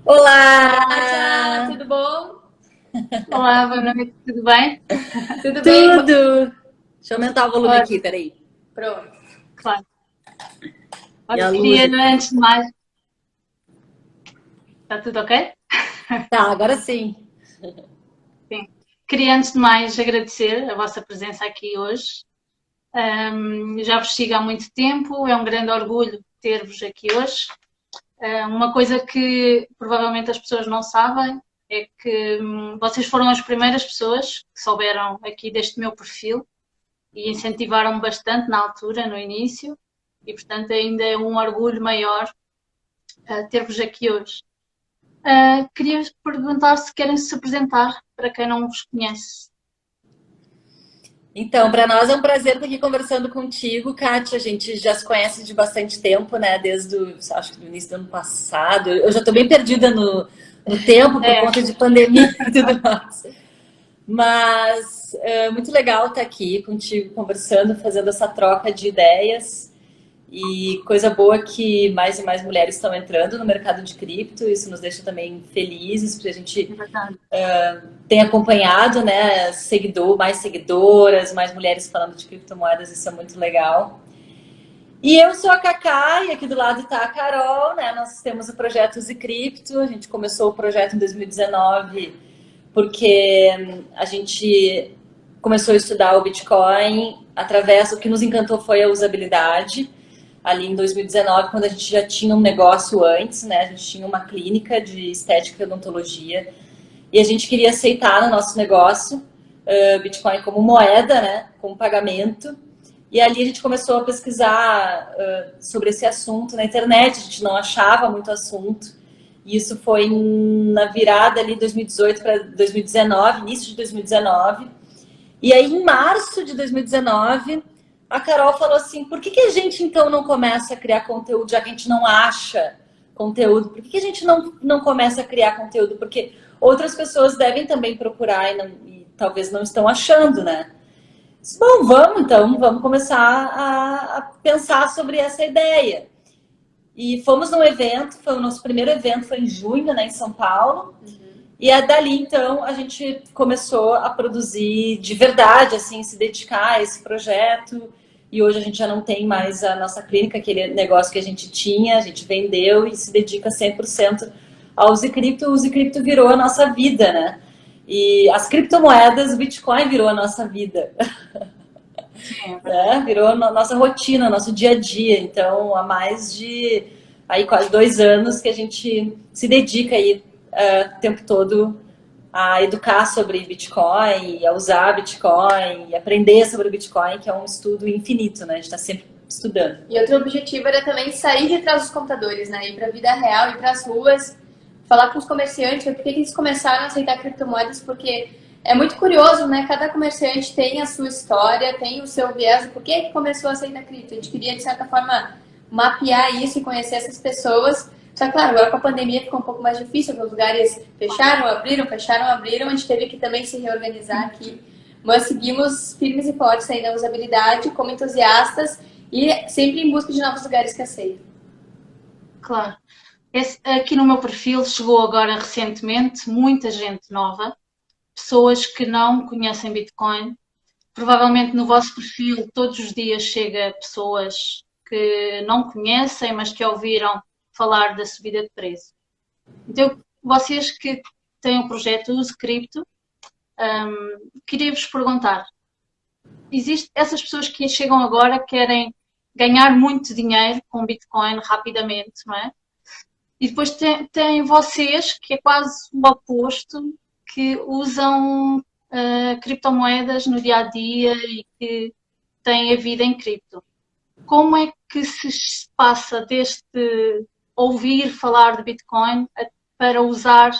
Olá! Kátia, tudo bom? Olá, boa noite, tudo bem? Tudo bem? Tudo! Deixa eu aumentar o volume Olha, aqui, peraí. Pronto. claro. E Olha, a luz queria, aqui. antes de mais, está tudo ok? Tá, agora sim. Sim. Queria, antes de mais, agradecer a vossa presença aqui hoje. Já vos sigo há muito tempo, é um grande orgulho ter-vos aqui hoje. Uma coisa que provavelmente as pessoas não sabem é que vocês foram as primeiras pessoas que souberam aqui deste meu perfil e incentivaram-me bastante na altura, no início, e portanto ainda é um orgulho maior ter-vos aqui hoje. Queria perguntar se querem se apresentar para quem não vos conhece. Então, para nós é um prazer estar aqui conversando contigo, Kátia. A gente já se conhece de bastante tempo, né? Desde acho que do início do ano passado. Eu já estou bem perdida no tempo por É, conta de pandemia e tudo mais. Mas é muito legal estar aqui contigo, conversando, fazendo essa troca de ideias. E coisa boa que mais e mais mulheres estão entrando no mercado de cripto, isso nos deixa também felizes, porque a gente é verdade. tem acompanhado, né, mais seguidoras, mais mulheres falando de criptomoedas, isso é muito legal. E eu sou a Cacá, e aqui do lado está a Carol, né, nós temos o projeto Use Cripto, a gente começou o projeto em 2019 porque a gente começou a estudar o Bitcoin através, o que nos encantou foi a usabilidade, ali em 2019, quando a gente já tinha um negócio antes, né? A gente tinha uma clínica de estética e odontologia e a gente queria aceitar no nosso negócio Bitcoin como moeda, né? Como pagamento. E ali a gente começou a pesquisar sobre esse assunto na internet, a gente não achava muito assunto. E isso foi na virada ali de 2018 para 2019, início de 2019. E aí, em março de 2019, a Carol falou assim: por que a gente então não começa a criar conteúdo, já que a gente não acha conteúdo? Por que a gente não começa a criar conteúdo? Porque outras pessoas devem também procurar e talvez não estão achando, né? Bom, vamos então, vamos começar a pensar sobre essa ideia. E fomos num evento, foi o nosso primeiro evento, foi em junho, né, em São Paulo. E dali, então, a gente começou a produzir de verdade, assim, se dedicar a esse projeto. E hoje a gente já não tem mais a nossa clínica, aquele negócio que a gente tinha, a gente vendeu e se dedica 100% ao Use Cripto. O Use Cripto virou a nossa vida, né? E as criptomoedas, o Bitcoin virou a nossa vida. Sim, é verdade. Né? Virou a nossa rotina, nosso dia a dia. Então, há mais de aí, quase 2 anos que a gente se dedica aí o tempo todo a educar sobre Bitcoin, a usar Bitcoin, e aprender sobre o Bitcoin, que é um estudo infinito, né? A gente está sempre estudando. E outro objetivo era também sair de trás dos computadores, né? Ir para a vida real, ir para as ruas, falar com os comerciantes, ver por que eles começaram a aceitar criptomoedas, porque é muito curioso, né? Cada comerciante tem a sua história, tem o seu viés, por que começou a aceitar cripto. A gente queria, de certa forma, mapear isso e conhecer essas pessoas. Só que, claro, agora com a pandemia ficou um pouco mais difícil, porque os lugares fecharam, abriram, a gente teve que também se reorganizar aqui. Mas seguimos firmes e fortes aí na usabilidade, como entusiastas, e sempre em busca de novos lugares que aceitam. Claro. Aqui no meu perfil chegou agora recentemente muita gente nova, pessoas que não conhecem Bitcoin. Provavelmente no vosso perfil todos os dias chega pessoas que não conhecem, mas que ouviram falar da subida de preço. Então, vocês que têm o projeto Use Cripto, queria-vos perguntar, essas pessoas que chegam agora querem ganhar muito dinheiro com Bitcoin rapidamente, não é? E depois tem vocês, que é quase o oposto, que usam criptomoedas no dia a dia e que têm a vida em cripto. Como é que se passa deste ouvir falar de Bitcoin para usar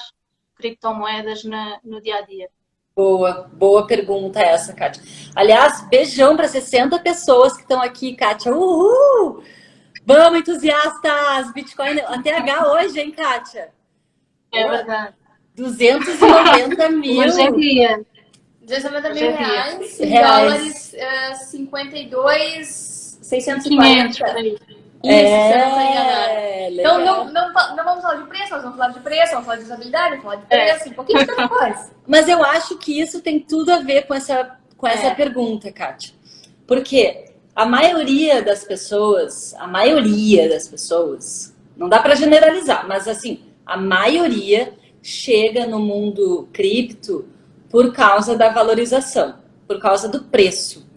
criptomoedas no dia a dia? Boa pergunta essa, Kátia. Aliás, beijão para 60 pessoas que estão aqui, Kátia. Uhul! Vamos, entusiastas! Bitcoin, a TH hoje, hein, Kátia? É Pô, verdade. 290 Hoje é mil dia. 290 Hoje mil é dia. reais, em reais. dólares, 52, 500 por 640. aí. Isso, se eu não estou enganada. Então, legal. não vamos falar de preço, nós vamos falar de preço, vamos falar de usabilidade, vamos falar de preço, um pouquinho de cada coisa. Mas eu acho que isso tem tudo a ver com essa pergunta, Kátia. Porque a maioria das pessoas, não dá para generalizar, mas assim, a maioria chega no mundo cripto por causa da valorização, por causa do preço.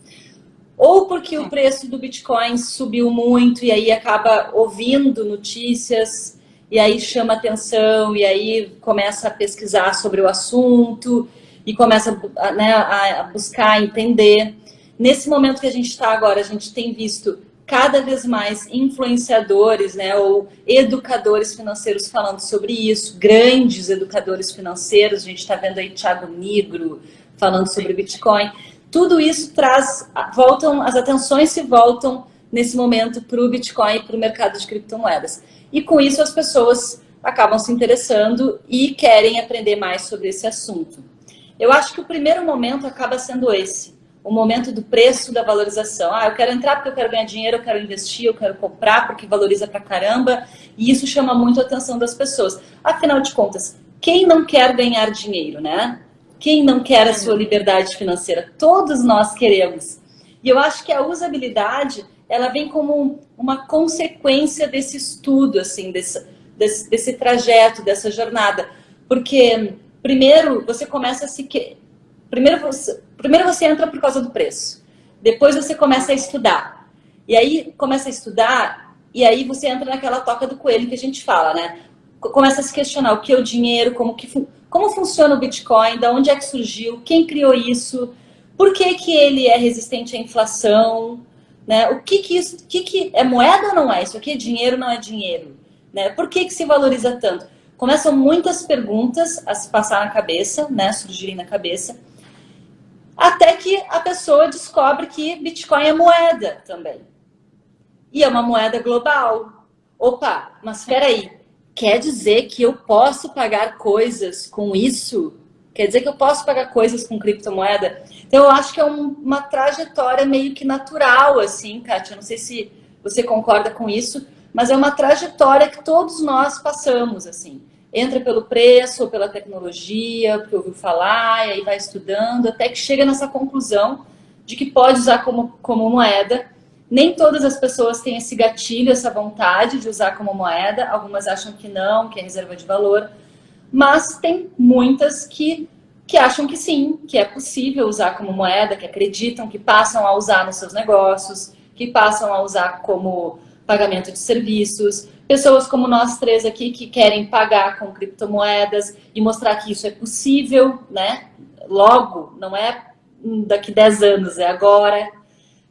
Ou porque o preço do Bitcoin subiu muito e aí acaba ouvindo notícias e aí chama atenção e aí começa a pesquisar sobre o assunto e começa, né, a buscar entender. Nesse momento que a gente está agora, a gente tem visto cada vez mais influenciadores, né, ou educadores financeiros falando sobre isso, grandes educadores financeiros. A gente está vendo aí Thiago Nigro falando sobre Bitcoin. Tudo isso as atenções se voltam nesse momento para o Bitcoin e para o mercado de criptomoedas. E com isso as pessoas acabam se interessando e querem aprender mais sobre esse assunto. Eu acho que o primeiro momento acaba sendo esse, o momento do preço, da valorização. Eu quero entrar porque eu quero ganhar dinheiro, eu quero investir, eu quero comprar porque valoriza pra caramba, e isso chama muito a atenção das pessoas. Afinal de contas, quem não quer ganhar dinheiro, né? Quem não quer a sua liberdade financeira? Todos nós queremos. E eu acho que a usabilidade, ela vem como uma consequência desse estudo, assim, desse trajeto, dessa jornada. Porque primeiro você começa a se... Primeiro você entra por causa do preço. Depois você começa a estudar. E aí começa a estudar, e aí você entra naquela toca do coelho que a gente fala, né? Começa a se questionar o que é o dinheiro, como funciona o Bitcoin, de onde é que surgiu, quem criou isso, por que ele é resistente à inflação, né? O que é moeda ou não é? Isso aqui é dinheiro, não é dinheiro, né? Por que se valoriza tanto? Começam muitas perguntas a se passar na cabeça, né? Surgirem na cabeça, até que a pessoa descobre que Bitcoin é moeda também. E é uma moeda global. Opa, mas espera aí. Quer dizer que eu posso pagar coisas com isso? Quer dizer que eu posso pagar coisas com criptomoeda? Então, eu acho que é uma trajetória meio que natural, assim, Kátia. Eu não sei se você concorda com isso, mas é uma trajetória que todos nós passamos, assim. Entra pelo preço ou pela tecnologia, porque ouviu falar, e aí vai estudando, até que chega nessa conclusão de que pode usar como moeda. Nem todas as pessoas têm esse gatilho, essa vontade de usar como moeda. Algumas acham que não, que é reserva de valor. Mas tem muitas que acham que sim, que é possível usar como moeda, que acreditam, que passam a usar nos seus negócios, que passam a usar como pagamento de serviços. Pessoas como nós três aqui que querem pagar com criptomoedas e mostrar que isso é possível, né? Logo, não é daqui 10 anos, é agora.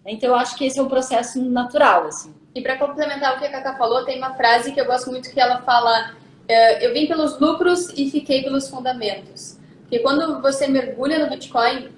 Então, eu acho que esse é um processo natural, assim. E para complementar o que a Cacá falou, tem uma frase que eu gosto muito que ela fala: eu vim pelos lucros e fiquei pelos fundamentos. Porque quando você mergulha no Bitcoin,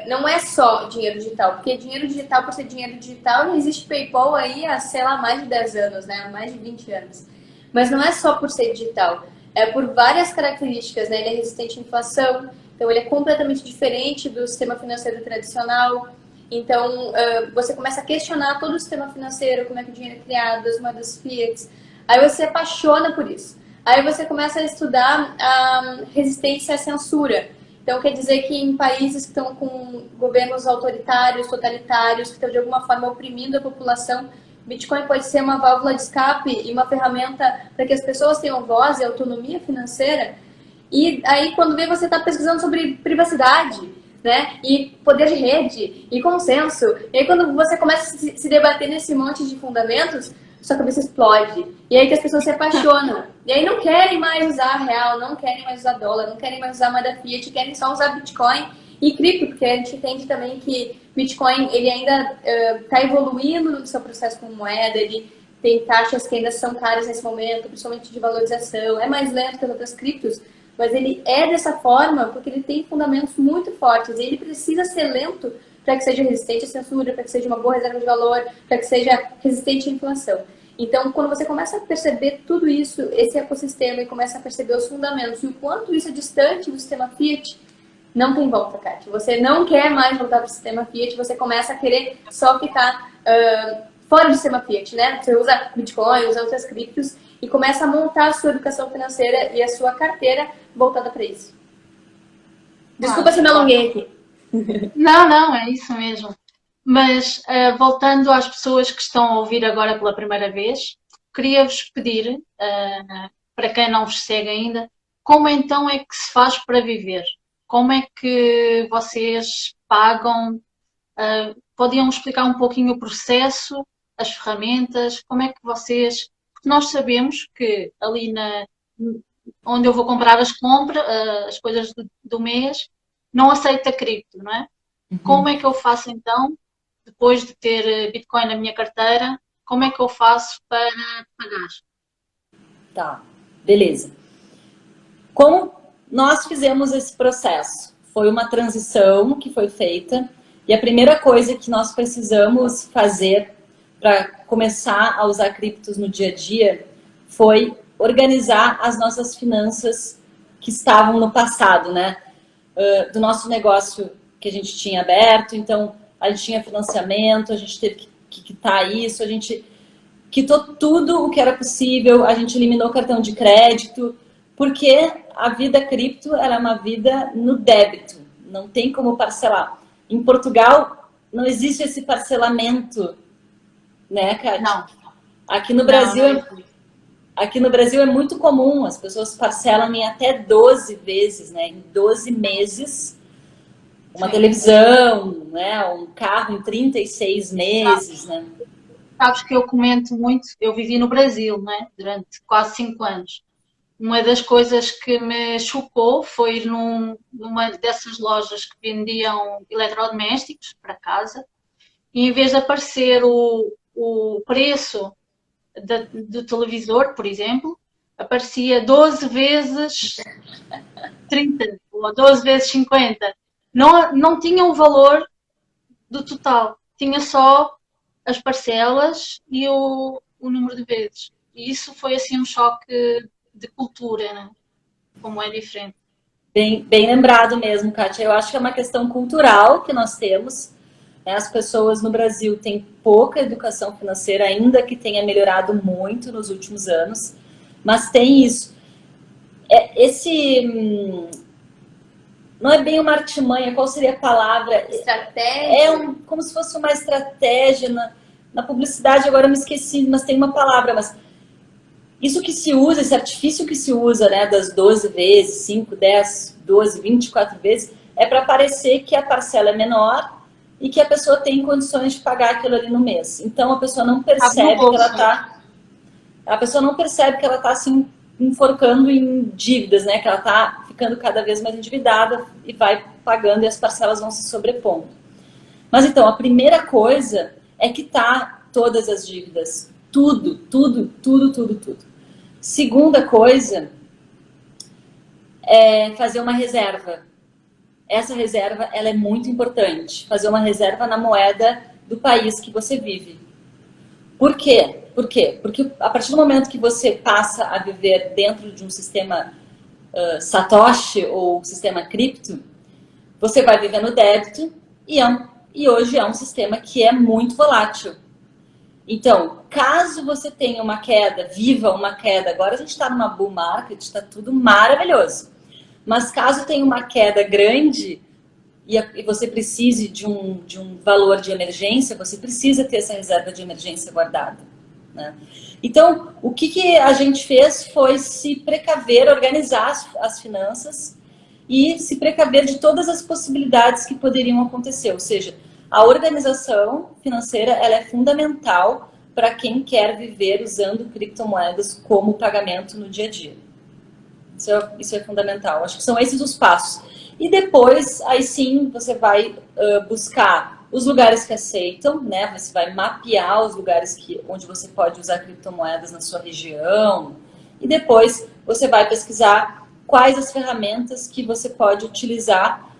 não é só dinheiro digital. Porque dinheiro digital, por ser dinheiro digital, já existe PayPal aí há, sei lá, mais de 10 anos, né? Mais de 20 anos. Mas não é só por ser digital. É por várias características, né? Ele é resistente à inflação. Então, ele é completamente diferente do sistema financeiro tradicional. Então, você começa a questionar todo o sistema financeiro, como é que o dinheiro é criado, as moedas fiat. Aí você se apaixona por isso. Aí você começa a estudar a resistência à censura. Então, quer dizer que em países que estão com governos autoritários, totalitários, que estão de alguma forma oprimindo a população, Bitcoin pode ser uma válvula de escape e uma ferramenta para que as pessoas tenham voz e autonomia financeira. E aí, quando vê, você está pesquisando sobre privacidade, né? E poder de rede, e consenso. E aí, quando você começa a se debater nesse monte de fundamentos, sua cabeça explode. E aí que as pessoas se apaixonam. E aí não querem mais usar real, não querem mais usar dólar, não querem mais usar moeda fiat, querem só usar Bitcoin e cripto, porque a gente entende também que Bitcoin ele ainda está evoluindo no seu processo como moeda, ele tem taxas que ainda são caras nesse momento, principalmente de valorização, é mais lento que as outras criptos, mas ele é dessa forma porque ele tem fundamentos muito fortes e ele precisa ser lento para que seja resistente à censura, para que seja uma boa reserva de valor, para que seja resistente à inflação. Então, quando você começa a perceber tudo isso, esse ecossistema, e começa a perceber os fundamentos e o quanto isso é distante do sistema Fiat, não tem volta, Kátia. Você não quer mais voltar para o sistema Fiat, você começa a querer só ficar fora do sistema Fiat, né? Você usa Bitcoin, usa outras criptos e começa a montar a sua educação financeira e a sua carteira voltada para isso. Desculpa se me alonguei aqui. Não, não, é isso mesmo. Mas voltando às pessoas que estão a ouvir agora pela primeira vez, queria-vos pedir, para quem não vos segue ainda, como então é que se faz para viver? Como é que vocês pagam? Podiam explicar um pouquinho o processo, as ferramentas, como é que vocês... Porque nós sabemos que ali onde eu vou comprar as coisas do mês, não aceita cripto, não é? Como é que eu faço então, depois de ter Bitcoin na minha carteira, como é que eu faço para pagar? Tá, beleza. Como nós fizemos esse processo? Foi uma transição que foi feita e a primeira coisa que nós precisamos fazer para começar a usar criptos no dia a dia foi organizar as nossas finanças que estavam no passado, né? Do nosso negócio que a gente tinha aberto, então a gente tinha financiamento, a gente teve que quitar isso, a gente quitou tudo o que era possível, a gente eliminou o cartão de crédito, porque a vida cripto era uma vida no débito, não tem como parcelar. Em Portugal não existe esse parcelamento, né, Kátia? Não. Aqui no Brasil, aqui no Brasil é muito comum, as pessoas parcelam em até 12 vezes, né, em 12 meses, uma televisão, né, um carro em 36 meses, né? Sabes que eu comento muito, eu vivi no Brasil, né, durante quase 5 anos. Uma das coisas que me chocou foi ir numa dessas lojas que vendiam eletrodomésticos para casa e em vez de aparecer o preço do televisor, por exemplo, aparecia 12 vezes 30 ou 12 vezes 50. Não tinha o valor do total, tinha só as parcelas e o número de vezes. E isso foi assim um choque de cultura, né? Como é diferente. Bem lembrado mesmo, Kátia. Eu acho que é uma questão cultural que nós temos, né? As pessoas no Brasil têm pouca educação financeira, ainda que tenha melhorado muito nos últimos anos, mas tem isso. Não é bem uma artimanha, qual seria a palavra? Estratégia. Como se fosse uma estratégia na publicidade, agora eu me esqueci, mas tem uma palavra, mas isso que se usa, esse artifício que se usa, né, das 12 vezes, 5, 10, 12, 24 vezes, é para parecer que a parcela é menor e que a pessoa tem condições de pagar aquilo ali no mês. Então a pessoa não percebe que ela tá, se enforcando em dívidas, né, que ela tá ficando cada vez mais endividada e vai pagando e as parcelas vão se sobrepondo. Mas então, a primeira coisa é quitar todas as dívidas. Tudo. Segunda coisa é fazer uma reserva. Essa reserva, ela é muito importante. Fazer uma reserva na moeda do país que você vive. Por quê? Porque a partir do momento que você passa a viver dentro de um sistema Satoshi ou sistema cripto, você vai viver no débito e hoje é um sistema que é muito volátil. Então, caso você tenha uma queda, viva uma queda, agora a gente está numa bull market, está tudo maravilhoso. Mas caso tenha uma queda grande e você precise de um valor de emergência, você precisa ter essa reserva de emergência guardada, né? Então, o que a gente fez foi se precaver, organizar as finanças e se precaver de todas as possibilidades que poderiam acontecer. Ou seja, a organização financeira ela é fundamental para quem quer viver usando criptomoedas como pagamento no dia a dia. Isso é fundamental. Acho que são esses os passos. E depois, aí sim, você vai buscar os lugares que aceitam, né? Você vai mapear os lugares onde você pode usar criptomoedas na sua região. E depois você vai pesquisar quais as ferramentas que você pode utilizar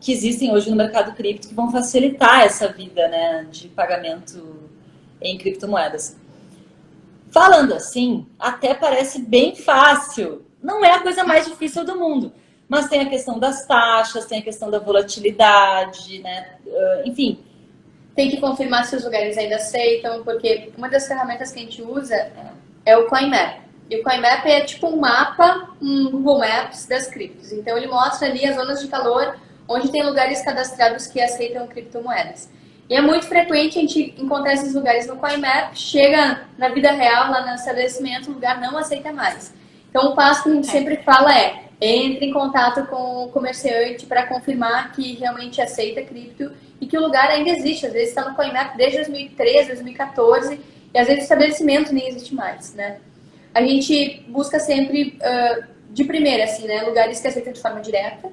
que existem hoje no mercado cripto que vão facilitar essa vida, né, de pagamento em criptomoedas. Falando assim, até parece bem fácil. Não é a coisa mais difícil do mundo. Mas tem a questão das taxas, tem a questão da volatilidade, né? Enfim. tem que confirmar se os lugares ainda aceitam, porque uma das ferramentas que a gente usa é o CoinMap. E o CoinMap é tipo um mapa, um Google Maps das criptos. Então ele mostra ali as zonas de calor onde tem lugares cadastrados que aceitam criptomoedas. E é muito frequente a gente encontrar esses lugares no CoinMap, chega na vida real, lá no estabelecimento, o lugar não aceita mais. Então o passo que a gente sempre fala é, entre em contato com o comerciante para confirmar que realmente aceita cripto e que o lugar ainda existe. Às vezes está no CoinMap desde 2013, 2014 e às vezes o estabelecimento nem existe mais, né? A gente busca sempre, de primeira, assim, né, lugares que aceitam de forma direta.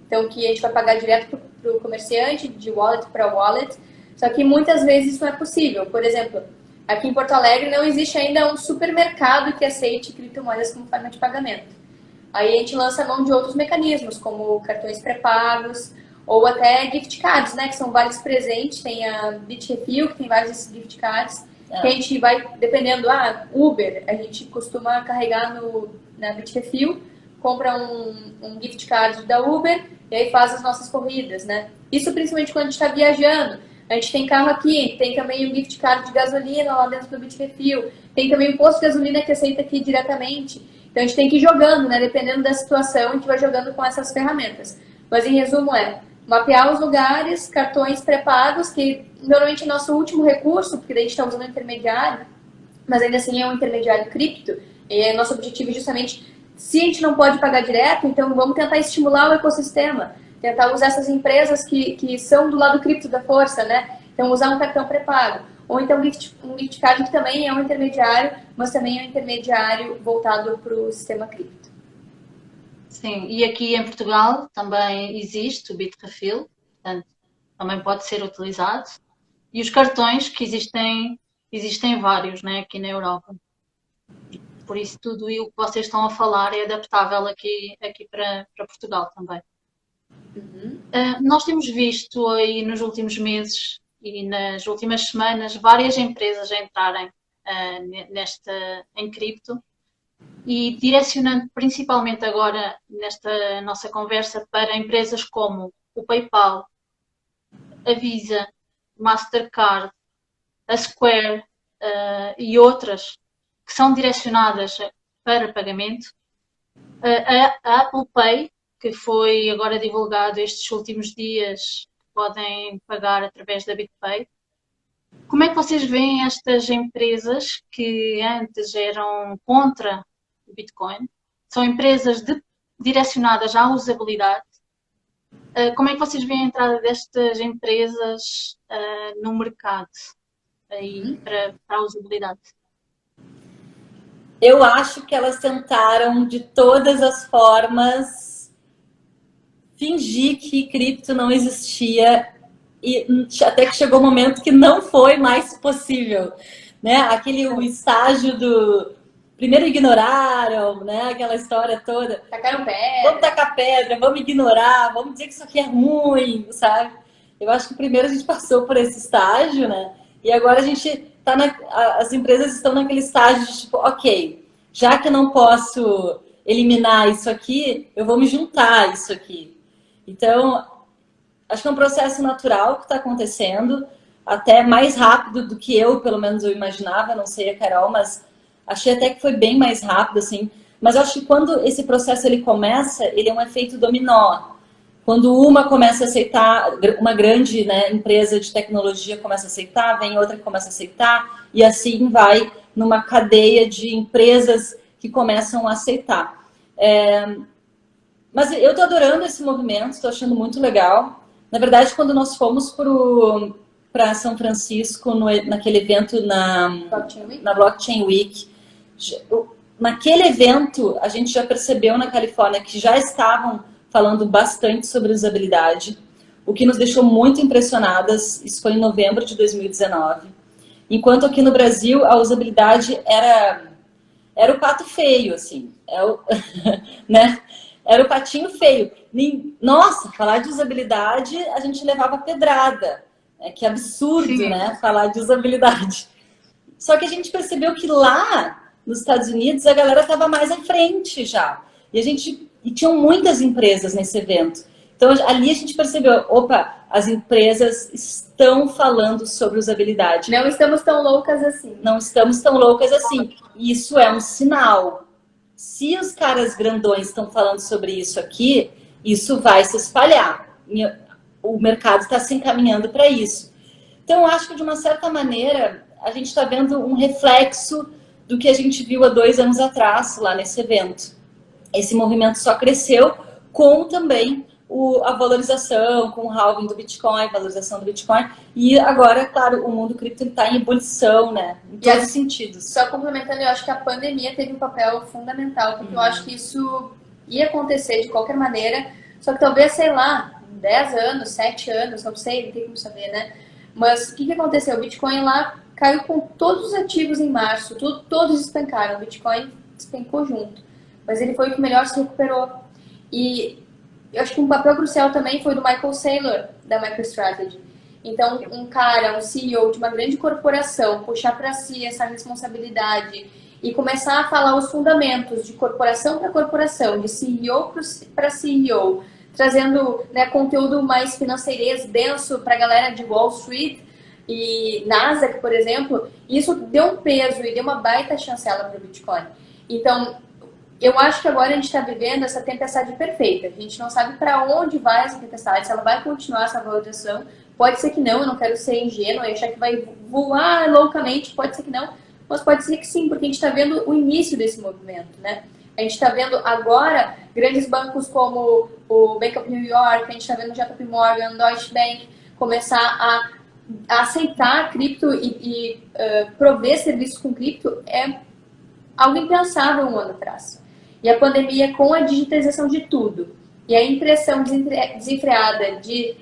Então, que a gente vai pagar direto para o comerciante, de wallet para wallet. Só que muitas vezes isso não é possível. Por exemplo, aqui em Porto Alegre não existe ainda um supermercado que aceite criptomoedas como forma de pagamento. Aí a gente lança a mão de outros mecanismos, como cartões pré-pagos, ou até gift cards, né, que são vários presentes. Tem a Bitrefill, que tem vários desses gift cards, que a gente vai, dependendo, Uber, a gente costuma carregar na Bitrefill, compra um gift card da Uber e aí faz as nossas corridas, né? Isso principalmente quando a gente está viajando. A gente tem carro aqui, tem também um gift card de gasolina lá dentro do Bitrefill, tem também um posto de gasolina que aceita aqui diretamente. Então a gente tem que ir jogando, né? Dependendo da situação, a gente vai jogando com essas ferramentas. Mas em resumo mapear os lugares, cartões pré-pagos, que normalmente é nosso último recurso, porque daí a gente está usando um intermediário, mas ainda assim é um intermediário cripto, e nosso objetivo é justamente, se a gente não pode pagar direto, então vamos tentar estimular o ecossistema, tentar usar essas empresas que são do lado cripto da força, né? Então usar um cartão pré-pago, ou então um gift card que também é um intermediário, mas também é um intermediário voltado para o sistema cripto. Sim, e aqui em Portugal também existe o Bitrefill, portanto, também pode ser utilizado. E os cartões que existem vários, né, aqui na Europa. Por isso tudo o que vocês estão a falar é adaptável aqui para Portugal também. Nós temos visto aí nos últimos meses e nas últimas semanas várias empresas a entrarem em cripto. E direcionando principalmente agora nesta nossa conversa para empresas como o PayPal, a Visa, Mastercard, a Square e outras que são direcionadas para pagamento, a Apple Pay, que foi agora divulgado estes últimos dias, podem pagar através da BitPay. Como é que vocês veem estas empresas que antes eram contra o Bitcoin? São empresas direcionadas à usabilidade. Como é que vocês veem a entrada destas empresas no mercado aí para a usabilidade? Eu acho que elas tentaram de todas as formas fingir que cripto não existia e até que chegou o momento que não foi mais possível, né? O estágio do primeiro ignoraram, né? Aquela história toda. Tacaram pedra. Vamos tacar pedra, vamos ignorar, vamos dizer que isso aqui é ruim, sabe? Eu acho que primeiro a gente passou por esse estágio, né? E agora a gente tá as empresas estão naquele estágio de tipo, ok, já que eu não posso eliminar isso aqui, eu vou me juntar a isso aqui. Então, acho que é um processo natural que está acontecendo, até mais rápido do que pelo menos eu imaginava, não sei a Carol, mas achei até que foi bem mais rápido, assim. Mas eu acho que quando esse processo ele começa, ele é um efeito dominó. Quando uma começa a aceitar, uma grande, né, empresa de tecnologia começa a aceitar, vem outra que começa a aceitar, e assim vai numa cadeia de empresas que começam a aceitar. Mas eu estou adorando esse movimento, estou achando muito legal. Na verdade, quando nós fomos para São Francisco, naquele evento na Blockchain Week, naquele evento a gente já percebeu na Califórnia que já estavam falando bastante sobre usabilidade, o que nos deixou muito impressionadas. Isso foi em novembro de 2019. Enquanto aqui no Brasil a usabilidade era o pato feio, assim, né? Era o patinho feio. Nossa, falar de usabilidade, a gente levava pedrada. Que absurdo, sim, né? Falar de usabilidade. Só que a gente percebeu que lá, nos Estados Unidos, a galera estava mais à frente já. E tinham muitas empresas nesse evento. Então, ali a gente percebeu, opa, as empresas estão falando sobre usabilidade. Não estamos tão loucas assim. Não estamos tão loucas assim. Isso é um sinal. Se os caras grandões estão falando sobre isso aqui, isso vai se espalhar. O mercado está se encaminhando para isso. Então, acho que de uma certa maneira, a gente está vendo um reflexo do que a gente viu há 2 anos atrás, lá nesse evento. Esse movimento só cresceu com também a valorização, com o halving do Bitcoin, valorização do Bitcoin. E agora, claro, o mundo cripto está em ebulição, né? Em todos os sentidos. Só complementando, eu acho que a pandemia teve um papel fundamental, porque eu acho que isso ia acontecer de qualquer maneira, só que talvez, sei lá, 10 anos, 7 anos, não sei, não tem como saber, né? Mas o que aconteceu? O Bitcoin lá caiu com todos os ativos em março, todos estancaram, o Bitcoin despencou junto. Mas ele foi o que melhor se recuperou. E eu acho que um papel crucial também foi do Michael Saylor, da MicroStrategy. Então, um cara, um CEO de uma grande corporação, puxar para si essa responsabilidade e começar a falar os fundamentos de corporação para corporação, de CEO para CEO, trazendo, né, conteúdo mais financeirês, denso para a galera de Wall Street e Nasdaq, por exemplo, isso deu um peso e deu uma baita chancela para o Bitcoin. Então, eu acho que agora a gente está vivendo essa tempestade perfeita. A gente não sabe para onde vai essa tempestade, se ela vai continuar essa valorização. Pode ser que não, eu não quero ser ingênuo e achar que vai voar loucamente, pode ser que não, mas pode ser que sim, porque a gente está vendo o início desse movimento, né? A gente está vendo agora grandes bancos como o Bank of New York, a gente está vendo o JP Morgan, Deutsche Bank começar a aceitar cripto e prover serviços com cripto é algo impensável 1 ano atrás. E a pandemia, com a digitalização de tudo e a impressão desenfreada de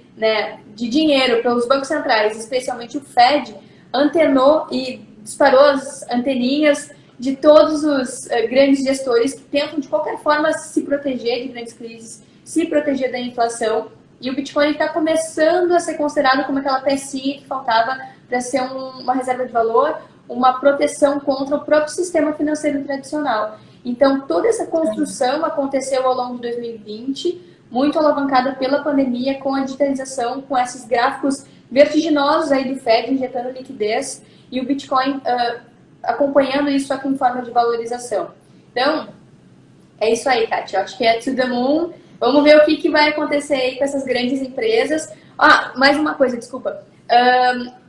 dinheiro pelos bancos centrais, especialmente o Fed, antenou e disparou as anteninhas de todos os grandes gestores que tentam de qualquer forma se proteger de grandes crises, se proteger da inflação. E o Bitcoin está começando a ser considerado como aquela pecinha que faltava para ser uma reserva de valor, uma proteção contra o próprio sistema financeiro tradicional. Então, toda essa construção aconteceu ao longo de 2020, muito alavancada pela pandemia, com a digitalização, com esses gráficos vertiginosos aí do Fed injetando liquidez e o Bitcoin acompanhando isso aqui em forma de valorização. Então, é isso aí, Kátia. Eu acho que é to the moon. Vamos ver o que vai acontecer aí com essas grandes empresas. Ah, mais uma coisa, desculpa.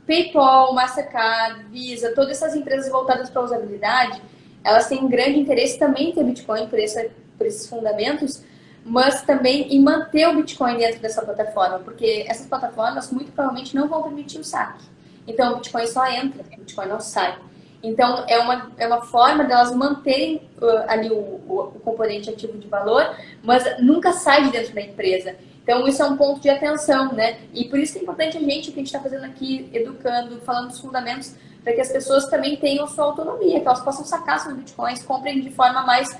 PayPal, Mastercard, Visa, todas essas empresas voltadas para a usabilidade, elas têm um grande interesse também em ter Bitcoin por esses fundamentos, mas também em manter o Bitcoin dentro dessa plataforma, porque essas plataformas muito provavelmente não vão permitir o saque. Então, o Bitcoin só entra, o Bitcoin não sai. Então, é uma forma delas manterem ali o componente ativo de valor, mas nunca sai de dentro da empresa. Então, isso é um ponto de atenção, né? E por isso que é importante o que a gente está fazendo aqui, educando, falando dos fundamentos, para que as pessoas também tenham sua autonomia, que elas possam sacar seus bitcoins, comprem de forma mais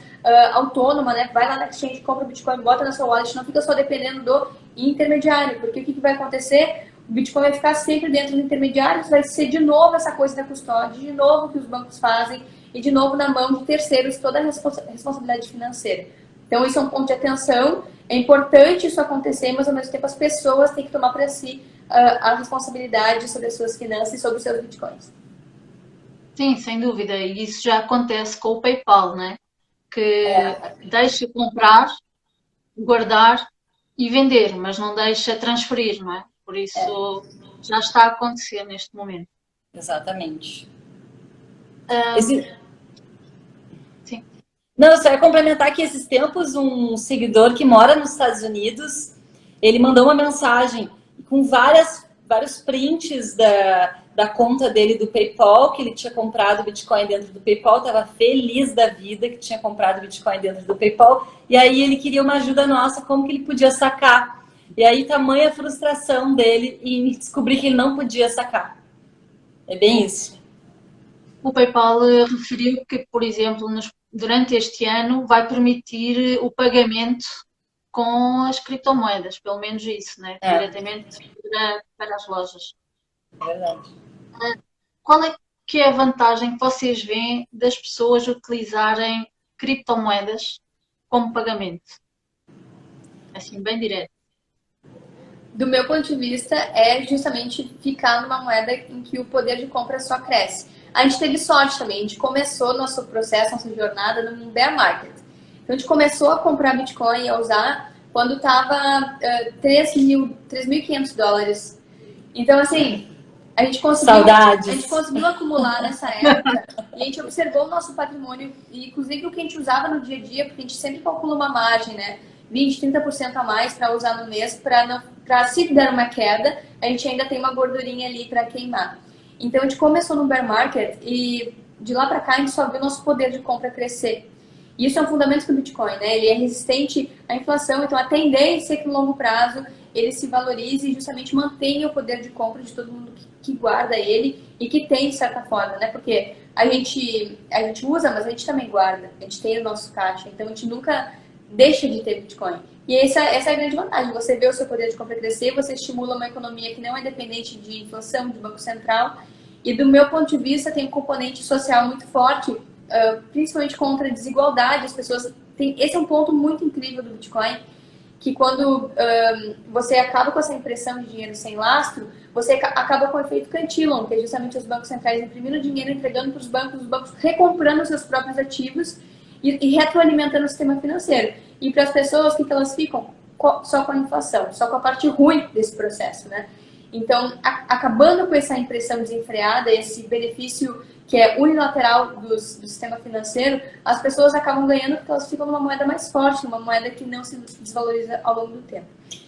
autônoma, né? Vai lá na exchange, compra o bitcoin, bota na sua wallet, não fica só dependendo do intermediário, porque o que vai acontecer? O Bitcoin vai ficar sempre dentro do intermediário, vai ser de novo essa coisa da custódia, de novo o que os bancos fazem, e de novo na mão de terceiros toda a responsabilidade financeira. Então, isso é um ponto de atenção. É importante isso acontecer, mas ao mesmo tempo as pessoas têm que tomar para si a responsabilidade sobre as suas finanças e sobre os seus bitcoins. Sim, sem dúvida. E isso já acontece com o PayPal, né? Que deixa comprar, guardar e vender, mas não deixa transferir, não é? Por isso já está a acontecer neste momento. Exatamente. Sim. Não, eu só ia complementar que esses tempos um seguidor que mora nos Estados Unidos, ele mandou uma mensagem com vários prints da conta dele do PayPal, que ele tinha comprado Bitcoin dentro do PayPal, estava feliz da vida que tinha comprado Bitcoin dentro do PayPal, e aí ele queria uma ajuda nossa, como que ele podia sacar. E aí, tamanha a frustração dele em descobrir que ele não podia sacar. É bem isso. O PayPal referiu que, por exemplo, durante este ano vai permitir o pagamento com as criptomoedas, pelo menos isso, né? Diretamente para as lojas. É verdade. Qual é que é a vantagem que vocês veem das pessoas utilizarem criptomoedas como pagamento? Assim, bem direto. do meu ponto de vista, é justamente ficar numa moeda em que o poder de compra só cresce. A gente teve sorte também, a gente começou nosso processo, nossa jornada num bear market. Então a gente começou a comprar Bitcoin e a usar quando estava $3.500. Então, assim, a gente conseguiu acumular nessa época e a gente observou o nosse patrimônio, e inclusive o que a gente usava no dia a dia, porque a gente sempre calcula uma margem, né? 20, 30% a mais para usar no mês, para se der uma queda, a gente ainda tem uma gordurinha ali para queimar. Então a gente começou no bear market e de lá para cá a gente só viu o nosso poder de compra crescer. E isso é um fundamento do Bitcoin, né? Ele é resistente à inflação, então a tendência é que no longo prazo ele se valorize e justamente mantenha o poder de compra de todo mundo que guarda ele e que tem, de certa forma, né? Porque a gente usa, mas a gente também guarda, a gente tem o nosso caixa, então a gente nunca deixa de ter Bitcoin. E essa é a grande vantagem, você vê o seu poder de compra crescer, você estimula uma economia que não é dependente de inflação, de Banco Central, e do meu ponto de vista tem um componente social muito forte, principalmente contra a desigualdade. As pessoas esse é um ponto muito incrível do Bitcoin, que quando você acaba com essa impressão de dinheiro sem lastro, você acaba com o efeito Cantillon, que é justamente os bancos centrais imprimindo dinheiro, entregando para os bancos recomprando seus próprios ativos e retroalimentando o sistema financeiro. E para as pessoas, o que elas ficam? Só com a inflação, só com a parte ruim desse processo, né? Então, acabando com essa impressão desenfreada, esse benefício que é unilateral do sistema financeiro, as pessoas acabam ganhando porque elas ficam numa moeda mais forte, numa moeda que não se desvaloriza ao longo do tempo.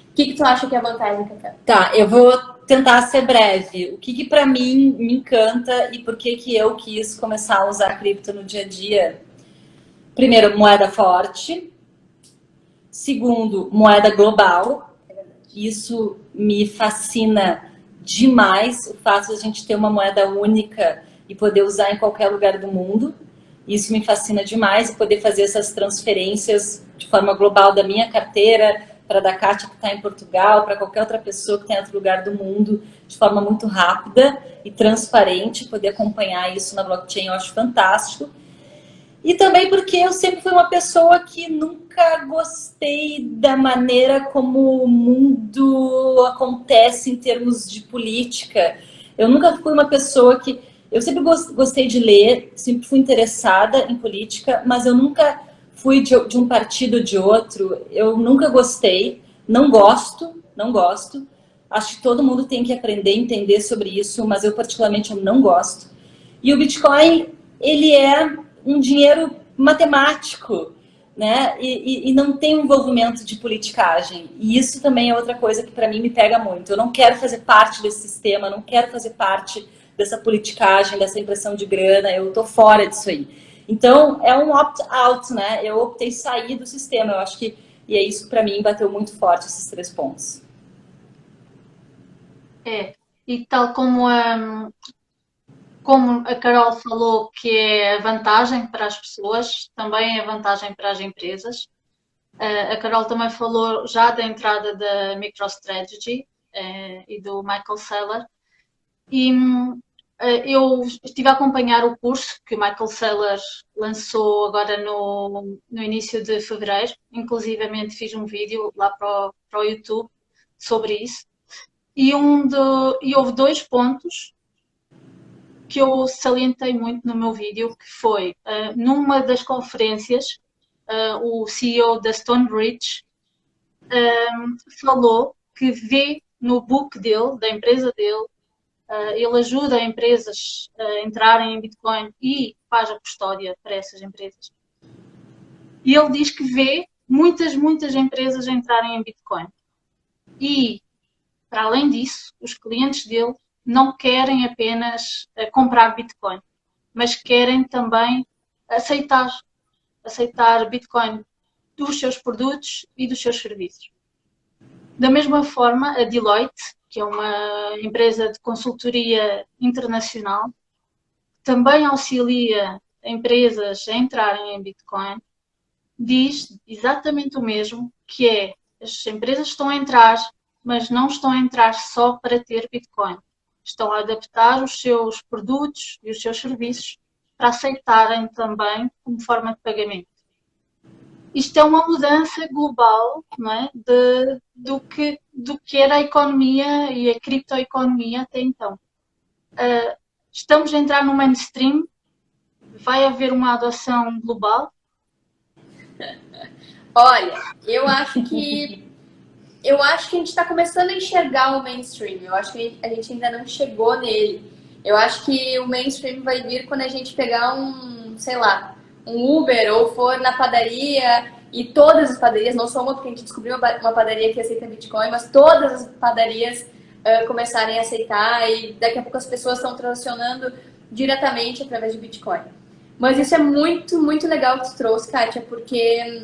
O que tu acha que é a vantagem, Cacá? Tá, eu vou tentar ser breve. O que para mim me encanta e por que eu quis começar a usar cripto no dia a dia? Primeiro, moeda forte. Segundo, moeda global. Isso me fascina demais, o fato de a gente ter uma moeda única e poder usar em qualquer lugar do mundo. Isso me fascina demais, e poder fazer essas transferências de forma global da minha carteira para da Kátia que está em Portugal, para qualquer outra pessoa que está em outro lugar do mundo, de forma muito rápida e transparente, poder acompanhar isso na blockchain, eu acho fantástico. E também porque eu sempre fui uma pessoa que nunca gostei da maneira como o mundo acontece em termos de política. Eu nunca fui uma pessoa que... Eu sempre gostei de ler, sempre fui interessada em política, mas eu nunca fui de um partido ou de outro. Eu nunca gostei, não gosto. Acho que todo mundo tem que aprender a entender sobre isso, mas eu particularmente eu não gosto. E o Bitcoin, ele é um dinheiro matemático, né? E não tem um envolvimento de politicagem. E isso também é outra coisa que para mim me pega muito. Eu não quero fazer parte desse sistema, não quero fazer parte dessa politicagem, dessa impressão de grana, eu tô fora disso aí. Então, é um opt-out, né? Eu optei sair do sistema, eu acho que... E é isso que para mim bateu muito forte, esses 3 pontos. E tal como a Carol falou que é a vantagem para as pessoas, também é a vantagem para as empresas. A Carol também falou já da entrada da MicroStrategy e do Michael Saylor. E eu estive a acompanhar o curso que o Michael Saylor lançou agora no início de fevereiro. Inclusivamente fiz um vídeo lá para o YouTube sobre isso. E houve 2 pontos que eu salientei muito no meu vídeo, que foi, numa das conferências, o CEO da Stonebridge falou que vê no book dele, da empresa dele, ele ajuda empresas a entrarem em Bitcoin e faz a custódia para essas empresas. E ele diz que vê muitas empresas a entrarem em Bitcoin. E, para além disso, os clientes dele não querem apenas comprar Bitcoin, mas querem também aceitar Bitcoin dos seus produtos e dos seus serviços. Da mesma forma, a Deloitte, que é uma empresa de consultoria internacional, também auxilia empresas a entrarem em Bitcoin, diz exatamente o mesmo, que é, as empresas estão a entrar, mas não estão a entrar só para ter Bitcoin. Estão a adaptar os seus produtos e os seus serviços para aceitarem também como forma de pagamento. isto é uma mudança global, não é? Do que era a economia e a criptoeconomia até então. Estamos a entrar no mainstream, vai haver uma adoção global? Olha, eu acho que a gente está começando a enxergar o mainstream. Eu acho que a gente ainda não chegou nele. Eu acho que o mainstream vai vir quando a gente pegar sei lá, um Uber ou for na padaria e todas as padarias, não só uma, porque a gente descobriu uma padaria que aceita Bitcoin, mas todas as padarias começarem a aceitar e daqui a pouco as pessoas estão transacionando diretamente através de Bitcoin. Mas isso é muito, muito legal que tu trouxe, Kátia, porque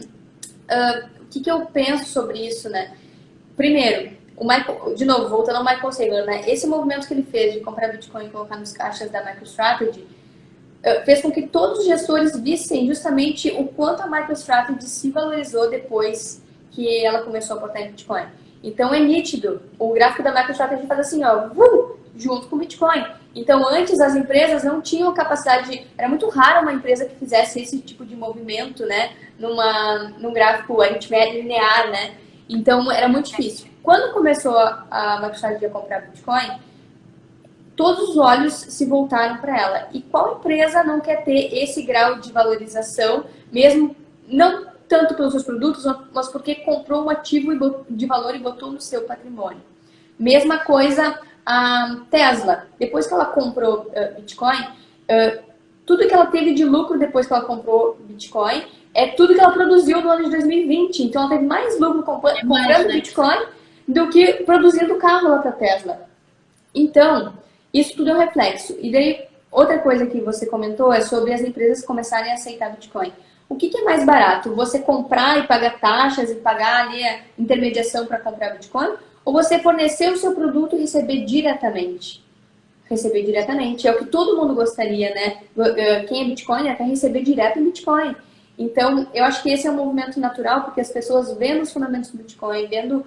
o que eu penso sobre isso, né? Primeiro, de novo, voltando ao Michael Saylor, né? Esse movimento que ele fez de comprar Bitcoin e colocar nos caixas da MicroStrategy fez com que todos os gestores vissem justamente o quanto a MicroStrategy se valorizou depois que ela começou a aportar em Bitcoin. Então é nítido, o gráfico da MicroStrategy faz assim, ó, junto com o Bitcoin. Então antes as empresas não tinham capacidade, era muito raro uma empresa que fizesse esse tipo de movimento, né, num gráfico aritmético linear, né? Então era muito difícil. Quando começou a MicroStrategy a comprar Bitcoin, todos os olhos se voltaram para ela. E qual empresa não quer ter esse grau de valorização, mesmo não tanto pelos seus produtos, mas porque comprou um ativo de valor e botou no seu patrimônio? Mesma coisa a Tesla. Depois que ela comprou Bitcoin, tudo que ela teve de lucro depois que ela comprou Bitcoin é tudo que ela produziu no ano de 2020. Então ela teve mais lucro comprando Bitcoin do que produzindo carro lá para Tesla. Então, isso tudo é um reflexo. E daí, outra coisa que você comentou é sobre as empresas começarem a aceitar Bitcoin. O que é mais barato? Você comprar e pagar taxas e pagar ali a intermediação para comprar Bitcoin? Ou você fornecer o seu produto e receber diretamente? Receber diretamente. É o que todo mundo gostaria, né? Quem é Bitcoiner quer receber direto em Bitcoin. Então, eu acho que esse é um movimento natural, porque as pessoas vendo os fundamentos do Bitcoin, vendo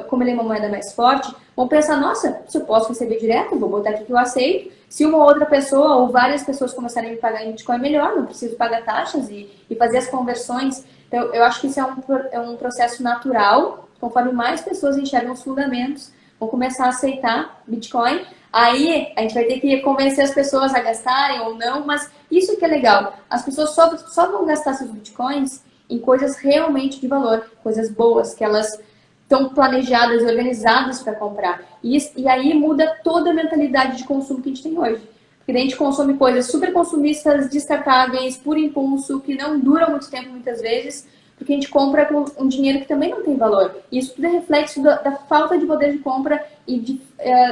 como ele é uma moeda mais forte, vão pensar, nossa, se eu posso receber direto, vou botar aqui que eu aceito. Se uma outra pessoa ou várias pessoas começarem a me pagar em Bitcoin, melhor, não preciso pagar taxas e fazer as conversões. Então, eu acho que isso é um processo natural, conforme mais pessoas enxergam os fundamentos, vão começar a aceitar Bitcoin. Aí, a gente vai ter que convencer as pessoas a gastarem ou não, mas isso que é legal. As pessoas só vão gastar seus Bitcoins em coisas realmente de valor, coisas boas, que elas estão planejadas e organizadas para comprar. E aí muda toda a mentalidade de consumo que a gente tem hoje. Porque daí a gente consome coisas super consumistas, descartáveis, por impulso, que não duram muito tempo muitas vezes, porque a gente compra com um dinheiro que também não tem valor. E isso tudo é reflexo da falta de poder de compra e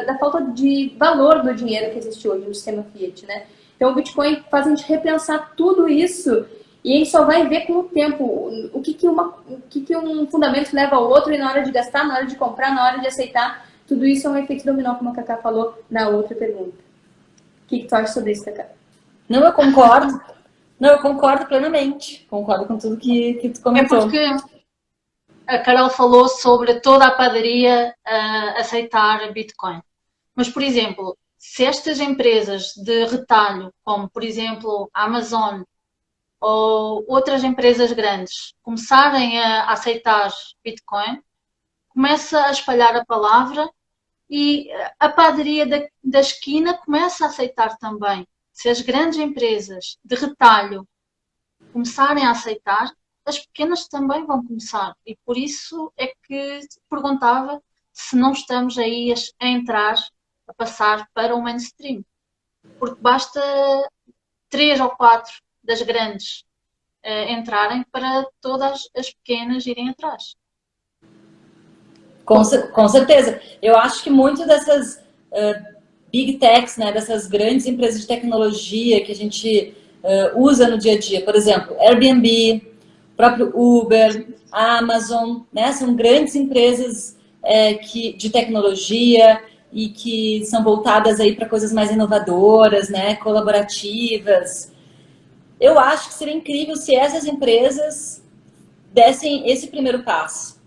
da falta de valor do dinheiro que existe hoje no sistema Fiat, né? Então o Bitcoin faz a gente repensar tudo isso e a gente só vai ver com o tempo o que um fundamento leva ao outro, e na hora de gastar, na hora de comprar, na hora de aceitar, tudo isso é um efeito dominó, como a Cacá falou na outra pergunta. O que tu acha sobre isso, Cacá? Não, eu concordo. Não, eu concordo plenamente. Concordo com tudo que tu comentou. É porque a Carol falou sobre toda a padaria aceitar Bitcoin. Mas, por exemplo, se estas empresas de retalho, como por exemplo a Amazon ou outras empresas grandes, começarem a aceitar Bitcoin, começa a espalhar a palavra e a padaria da esquina começa a aceitar também. Se as grandes empresas de retalho começarem a aceitar, as pequenas também vão começar. E por isso é que perguntava se não estamos aí a entrar, a passar para o mainstream. Porque basta 3 ou 4 das grandes entrarem para todas as pequenas irem atrás. Com certeza. Eu acho que muito dessas big techs, né, dessas grandes empresas de tecnologia que a gente usa no dia a dia, por exemplo, Airbnb, próprio Uber, Amazon, né, são grandes empresas de tecnologia e que são voltadas aí para coisas mais inovadoras, né, colaborativas. Eu acho que seria incrível se essas empresas dessem esse primeiro passo,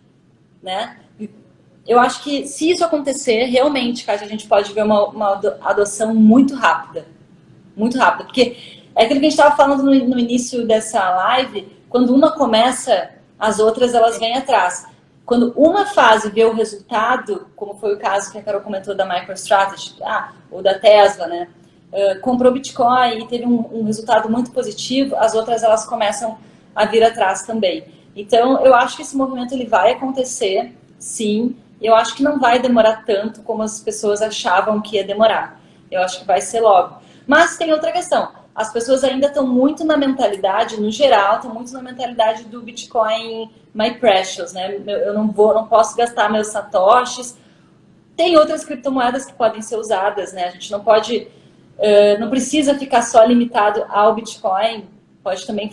né? Eu acho que se isso acontecer, realmente, Kátia, a gente pode ver uma adoção muito rápida. Muito rápida. Porque é aquilo que a gente estava falando no início dessa live, quando uma começa as outras elas vêm atrás. Quando uma fase vê o resultado, como foi o caso que a Carol comentou da MicroStrategy, ou da Tesla, né? Comprou Bitcoin e teve um resultado muito positivo, as outras elas começam a vir atrás também. Então, eu acho que esse movimento ele vai acontecer, sim. Eu acho que não vai demorar tanto como as pessoas achavam que ia demorar. Eu acho que vai ser logo. Mas tem outra questão. As pessoas ainda estão muito na mentalidade, no geral, estão muito na mentalidade do Bitcoin My Precious, né? Eu não posso gastar meus satoshis. Tem outras criptomoedas que podem ser usadas, né? A gente não pode, não precisa ficar só limitado ao Bitcoin. Pode também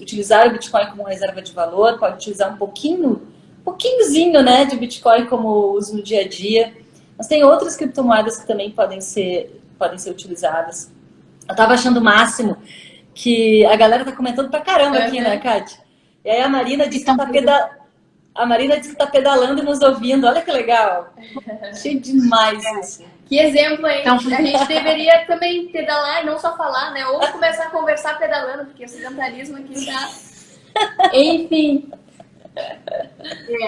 utilizar o Bitcoin como reserva de valor, pode utilizar um pouquinhozinho, né, de Bitcoin como uso no dia a dia. Mas tem outras criptomoedas que também podem ser utilizadas. Eu tava achando o máximo que a galera tá comentando pra caramba aqui, né, Kátia? E aí a Marina disse que tá pedalando e nos ouvindo. Olha que legal. Achei demais isso. Que exemplo, hein? Então, a gente deveria também pedalar e não só falar, né? Ou começar a conversar pedalando, porque o sedentarismo aqui está... Enfim.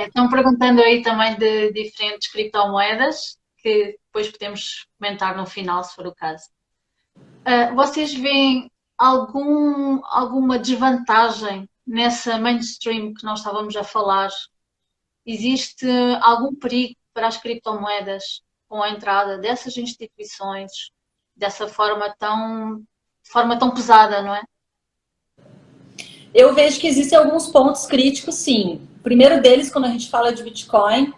Estão perguntando aí também de diferentes criptomoedas, que depois podemos comentar no final, se for o caso. Vocês veem alguma desvantagem nessa mainstream que nós estávamos a falar? Existe algum perigo para as criptomoedas com a entrada dessas instituições dessa forma tão pesada, não é? Eu vejo que existem alguns pontos críticos, sim. O primeiro deles, quando a gente fala de Bitcoin,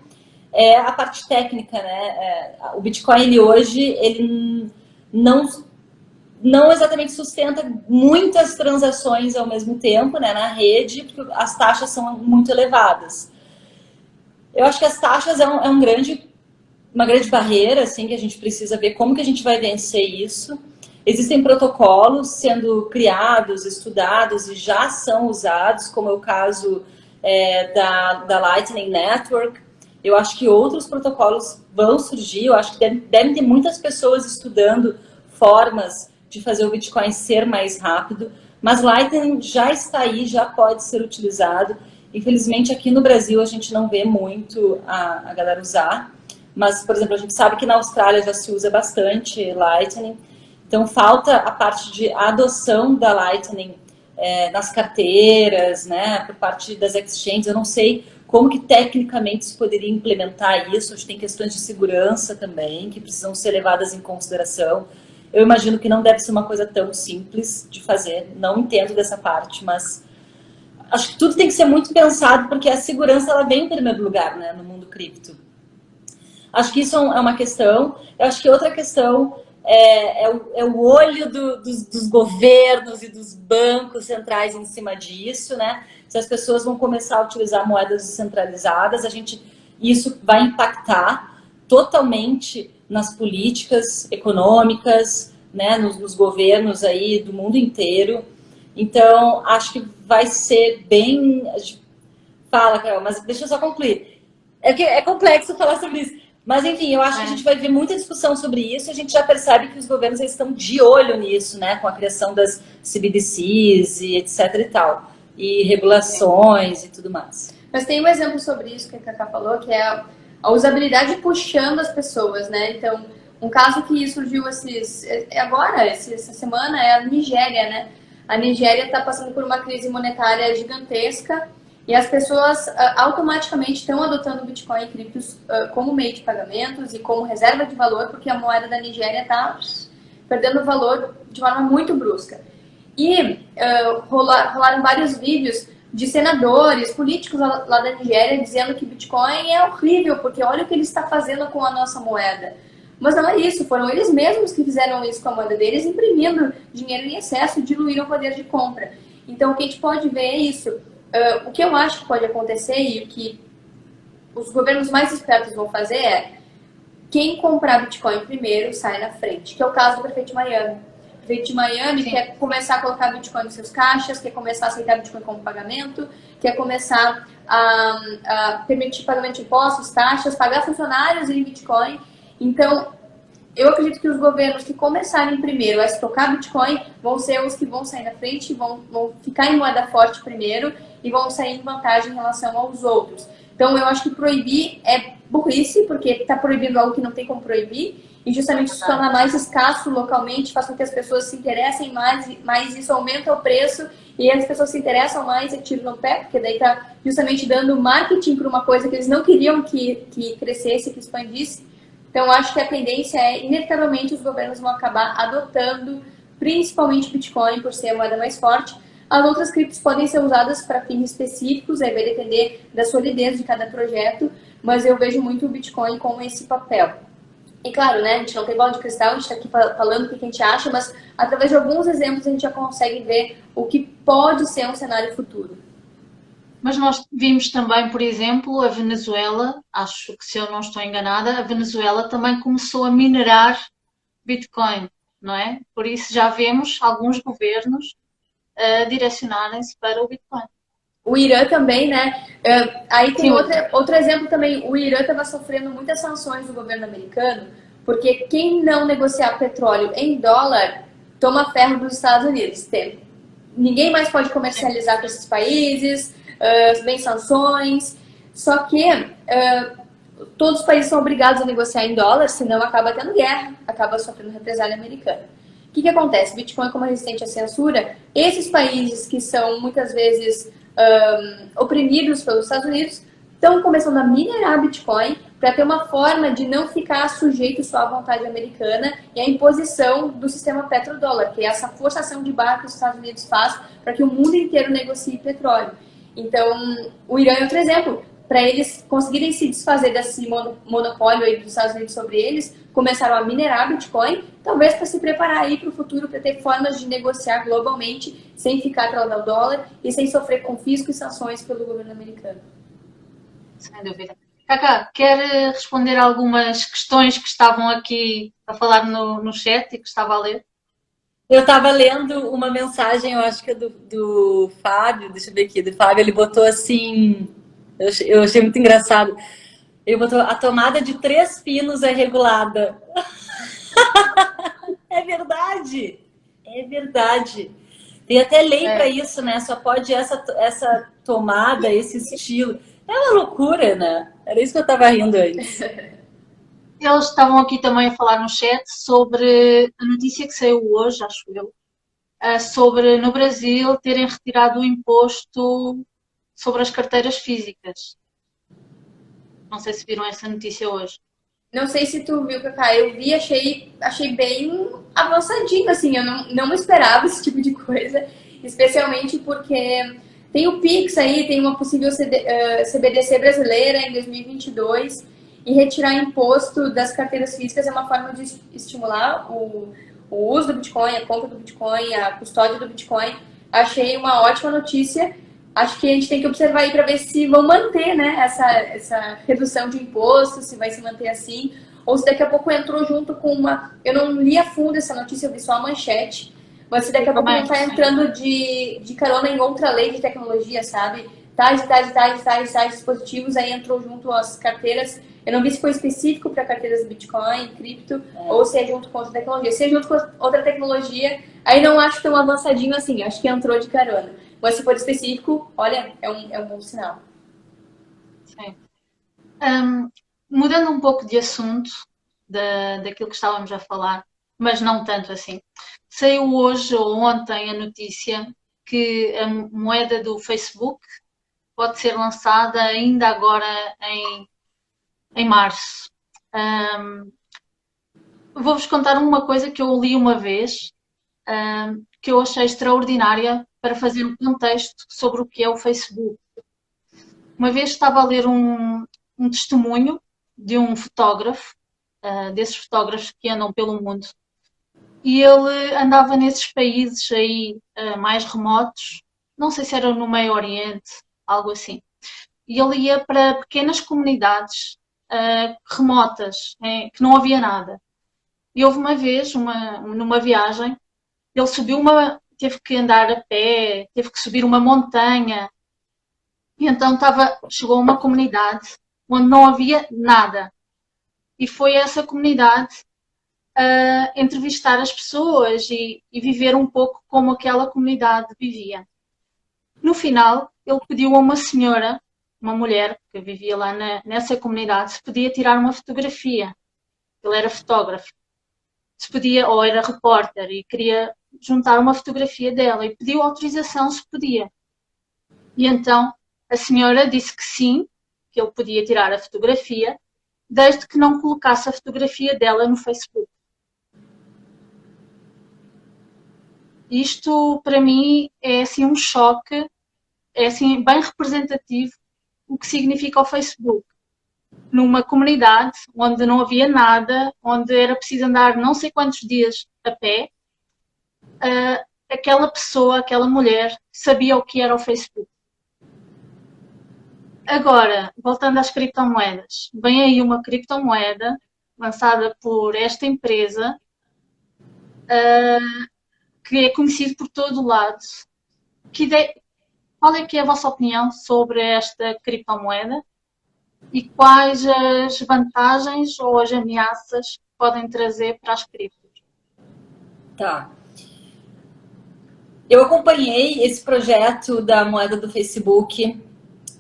é a parte técnica, né? O Bitcoin hoje, ele não exatamente sustenta muitas transações ao mesmo tempo, né, na rede, porque as taxas são muito elevadas. Eu acho que as taxas uma grande barreira, assim, que a gente precisa ver como que a gente vai vencer isso. Existem protocolos sendo criados, estudados e já são usados, como é o caso da Lightning Network. Eu acho que outros protocolos vão surgir, eu acho que devem ter muitas pessoas estudando formas de fazer o Bitcoin ser mais rápido, mas Lightning já está aí, já pode ser utilizado. Infelizmente, aqui no Brasil, a gente não vê muito a galera usar, mas, por exemplo, a gente sabe que na Austrália já se usa bastante Lightning, então falta a parte de adoção da Lightning nas carteiras, né, por parte das exchanges. Eu não sei como que tecnicamente se poderia implementar isso, acho que tem questões de segurança também, que precisam ser levadas em consideração. Eu imagino que não deve ser uma coisa tão simples de fazer, não entendo dessa parte, mas acho que tudo tem que ser muito pensado, porque a segurança ela vem em primeiro lugar, né, no mundo cripto. Acho que isso é uma questão. Eu acho que outra questão é o olho dos governos e dos bancos centrais em cima disso, né? Se as pessoas vão começar a utilizar moedas descentralizadas, isso vai impactar totalmente nas políticas econômicas, né, nos governos aí do mundo inteiro. Então, acho que vai ser bem... Fala, Carol, mas deixa eu só concluir. É complexo falar sobre isso. Mas, enfim, eu acho que a gente vai ver muita discussão sobre isso e a gente já percebe que os governos estão de olho nisso, né? Com a criação das CBDCs e etc e tal. E regulações e tudo mais. Mas tem um exemplo sobre isso que a Cacá falou, que é a usabilidade puxando as pessoas, né? Então, um caso que surgiu essa semana é a Nigéria, né? A Nigéria está passando por uma crise monetária gigantesca e as pessoas automaticamente estão adotando o Bitcoin e criptos como meio de pagamentos e como reserva de valor, porque a moeda da Nigéria está perdendo valor de forma muito brusca. E rolaram vários vídeos de senadores, políticos lá da Nigéria dizendo que Bitcoin é horrível, porque olha o que ele está fazendo com a nossa moeda. Mas não é isso, foram eles mesmos que fizeram isso com a moeda deles, imprimindo dinheiro em excesso e diluíram o poder de compra. Então o que a gente pode ver é isso. O que eu acho que pode acontecer e o que os governos mais espertos vão fazer é quem comprar Bitcoin primeiro sai na frente, que é o caso do prefeito de Miami. O prefeito de Miami quer começar a colocar Bitcoin nos seus caixas, quer começar a aceitar Bitcoin como pagamento, quer começar a permitir pagamento de impostos, taxas, pagar funcionários em Bitcoin. Então, eu acredito que os governos que começarem primeiro a estocar Bitcoin vão ser os que vão sair na frente, vão ficar em moeda forte primeiro e vão sair em vantagem em relação aos outros. Então, eu acho que proibir é burrice, porque está proibindo algo que não tem como proibir, e justamente isso torna mais escasso localmente, faz com que as pessoas se interessem mais, mas isso aumenta o preço, e as pessoas se interessam mais e tiro no pé, porque daí está justamente dando marketing para uma coisa que eles não queriam que crescesse, que expandisse. Então, acho que a tendência é, inevitavelmente, os governos vão acabar adotando, principalmente Bitcoin, por ser a moeda mais forte. As outras criptos podem ser usadas para fins específicos, aí vai depender da solidez de cada projeto, mas eu vejo muito o Bitcoin com esse papel. E claro, né, a gente não tem bola de cristal, a gente está aqui falando o que a gente acha, mas através de alguns exemplos a gente já consegue ver o que pode ser um cenário futuro. Mas nós vimos também, por exemplo, a Venezuela, acho que se eu não estou enganada, a Venezuela também começou a minerar Bitcoin, não é? Por isso já vemos alguns governos direcionarem-se para o Bitcoin. O Irã também, né? Aí tem Sim. outro exemplo também. O Irã estava sofrendo muitas sanções do governo americano, porque quem não negociar petróleo em dólar toma ferro dos Estados Unidos. Ninguém mais pode comercializar com esses países, vem sanções. Só que todos os países são obrigados a negociar em dólar, senão acaba tendo guerra, acaba sofrendo represália americana. O que acontece? Bitcoin, como é resistente à censura, esses países que são muitas vezes oprimidos pelos Estados Unidos estão começando a minerar Bitcoin para ter uma forma de não ficar sujeito só à vontade americana e à imposição do sistema petrodólar, que é essa forçação de barra que os Estados Unidos faz para que o mundo inteiro negocie petróleo. Então, o Irã é outro exemplo. Para eles conseguirem se desfazer desse monopólio aí dos Estados Unidos sobre eles, começaram a minerar Bitcoin, talvez para se preparar aí para o futuro, para ter formas de negociar globalmente, sem ficar atrás do dólar e sem sofrer confisco e sanções pelo governo americano. Sem dúvida. Cacá, quer responder algumas questões que estavam aqui a falar no chat e que estava a ler? Eu estava lendo uma mensagem, eu acho que é do Fábio, deixa eu ver aqui, do Fábio, ele botou assim, eu achei muito engraçado, ele botou, a tomada de 3 pinos é regulada. É verdade, é verdade. Tem até lei para isso, né? Só pode essa tomada, esse estilo. É uma loucura, né? Era isso que eu estava rindo antes. Eles estavam aqui também a falar no chat sobre a notícia que saiu hoje, acho eu, sobre no Brasil terem retirado o imposto sobre as carteiras físicas. Não sei se viram essa notícia hoje. Não sei se tu viu, Cacá, eu vi, achei bem avançadinho, assim, eu não esperava esse tipo de coisa, especialmente porque tem o Pix aí, tem uma possível CBDC brasileira em 2022, e retirar imposto das carteiras físicas é uma forma de estimular o uso do Bitcoin, a compra do Bitcoin, a custódia do Bitcoin. Achei uma ótima notícia. Acho que a gente tem que observar aí para ver se vão manter, né, essa redução de imposto, se vai se manter assim, ou se daqui a pouco entrou junto com uma... Eu não li a fundo essa notícia, eu vi só a manchete, mas se daqui a pouco não está entrando de carona em outra lei de tecnologia, sabe? Tais dispositivos, aí entrou junto as carteiras. Eu não vi se foi específico para carteiras Bitcoin, cripto, ou se é junto com outra tecnologia. Se é junto com outra tecnologia, aí não acho tão avançadinho assim, acho que entrou de carona. Mas se for específico, olha, é um bom sinal. Sim. Mudando um pouco de assunto daquilo que estávamos a falar, mas não tanto assim. Saiu hoje ou ontem a notícia que a moeda do Facebook pode ser lançada ainda agora em março. Vou-vos contar uma coisa que eu li uma vez, que eu achei extraordinária para fazer um contexto sobre o que é o Facebook. Uma vez estava a ler um testemunho de um fotógrafo, desses fotógrafos que andam pelo mundo, e ele andava nesses países aí mais remotos, não sei se era no Meio Oriente, algo assim. E ele ia para pequenas comunidades remotas, que não havia nada. E houve uma vez, numa viagem, ele subiu teve que andar a pé, teve que subir uma montanha. E então chegou a uma comunidade onde não havia nada. E foi essa comunidade entrevistar as pessoas e viver um pouco como aquela comunidade vivia. No final, ele pediu a uma senhora, uma mulher que vivia lá nessa comunidade, se podia tirar uma fotografia. Ele era fotógrafo. Se podia, ou era repórter, e queria juntar uma fotografia dela e pediu autorização se podia. E então a senhora disse que sim, que ele podia tirar a fotografia, desde que não colocasse a fotografia dela no Facebook. Isto, para mim, é assim um choque, é assim bem representativo o que significa o Facebook. Numa comunidade onde não havia nada, onde era preciso andar não sei quantos dias a pé, aquela pessoa, aquela mulher, sabia o que era o Facebook. Agora, voltando às criptomoedas, vem aí uma criptomoeda lançada por esta empresa, que é conhecido por todo o lado. Qual é que é a vossa opinião sobre esta criptomoeda e quais as vantagens ou as ameaças que podem trazer para as criptos? Tá. Eu acompanhei esse projeto da moeda do Facebook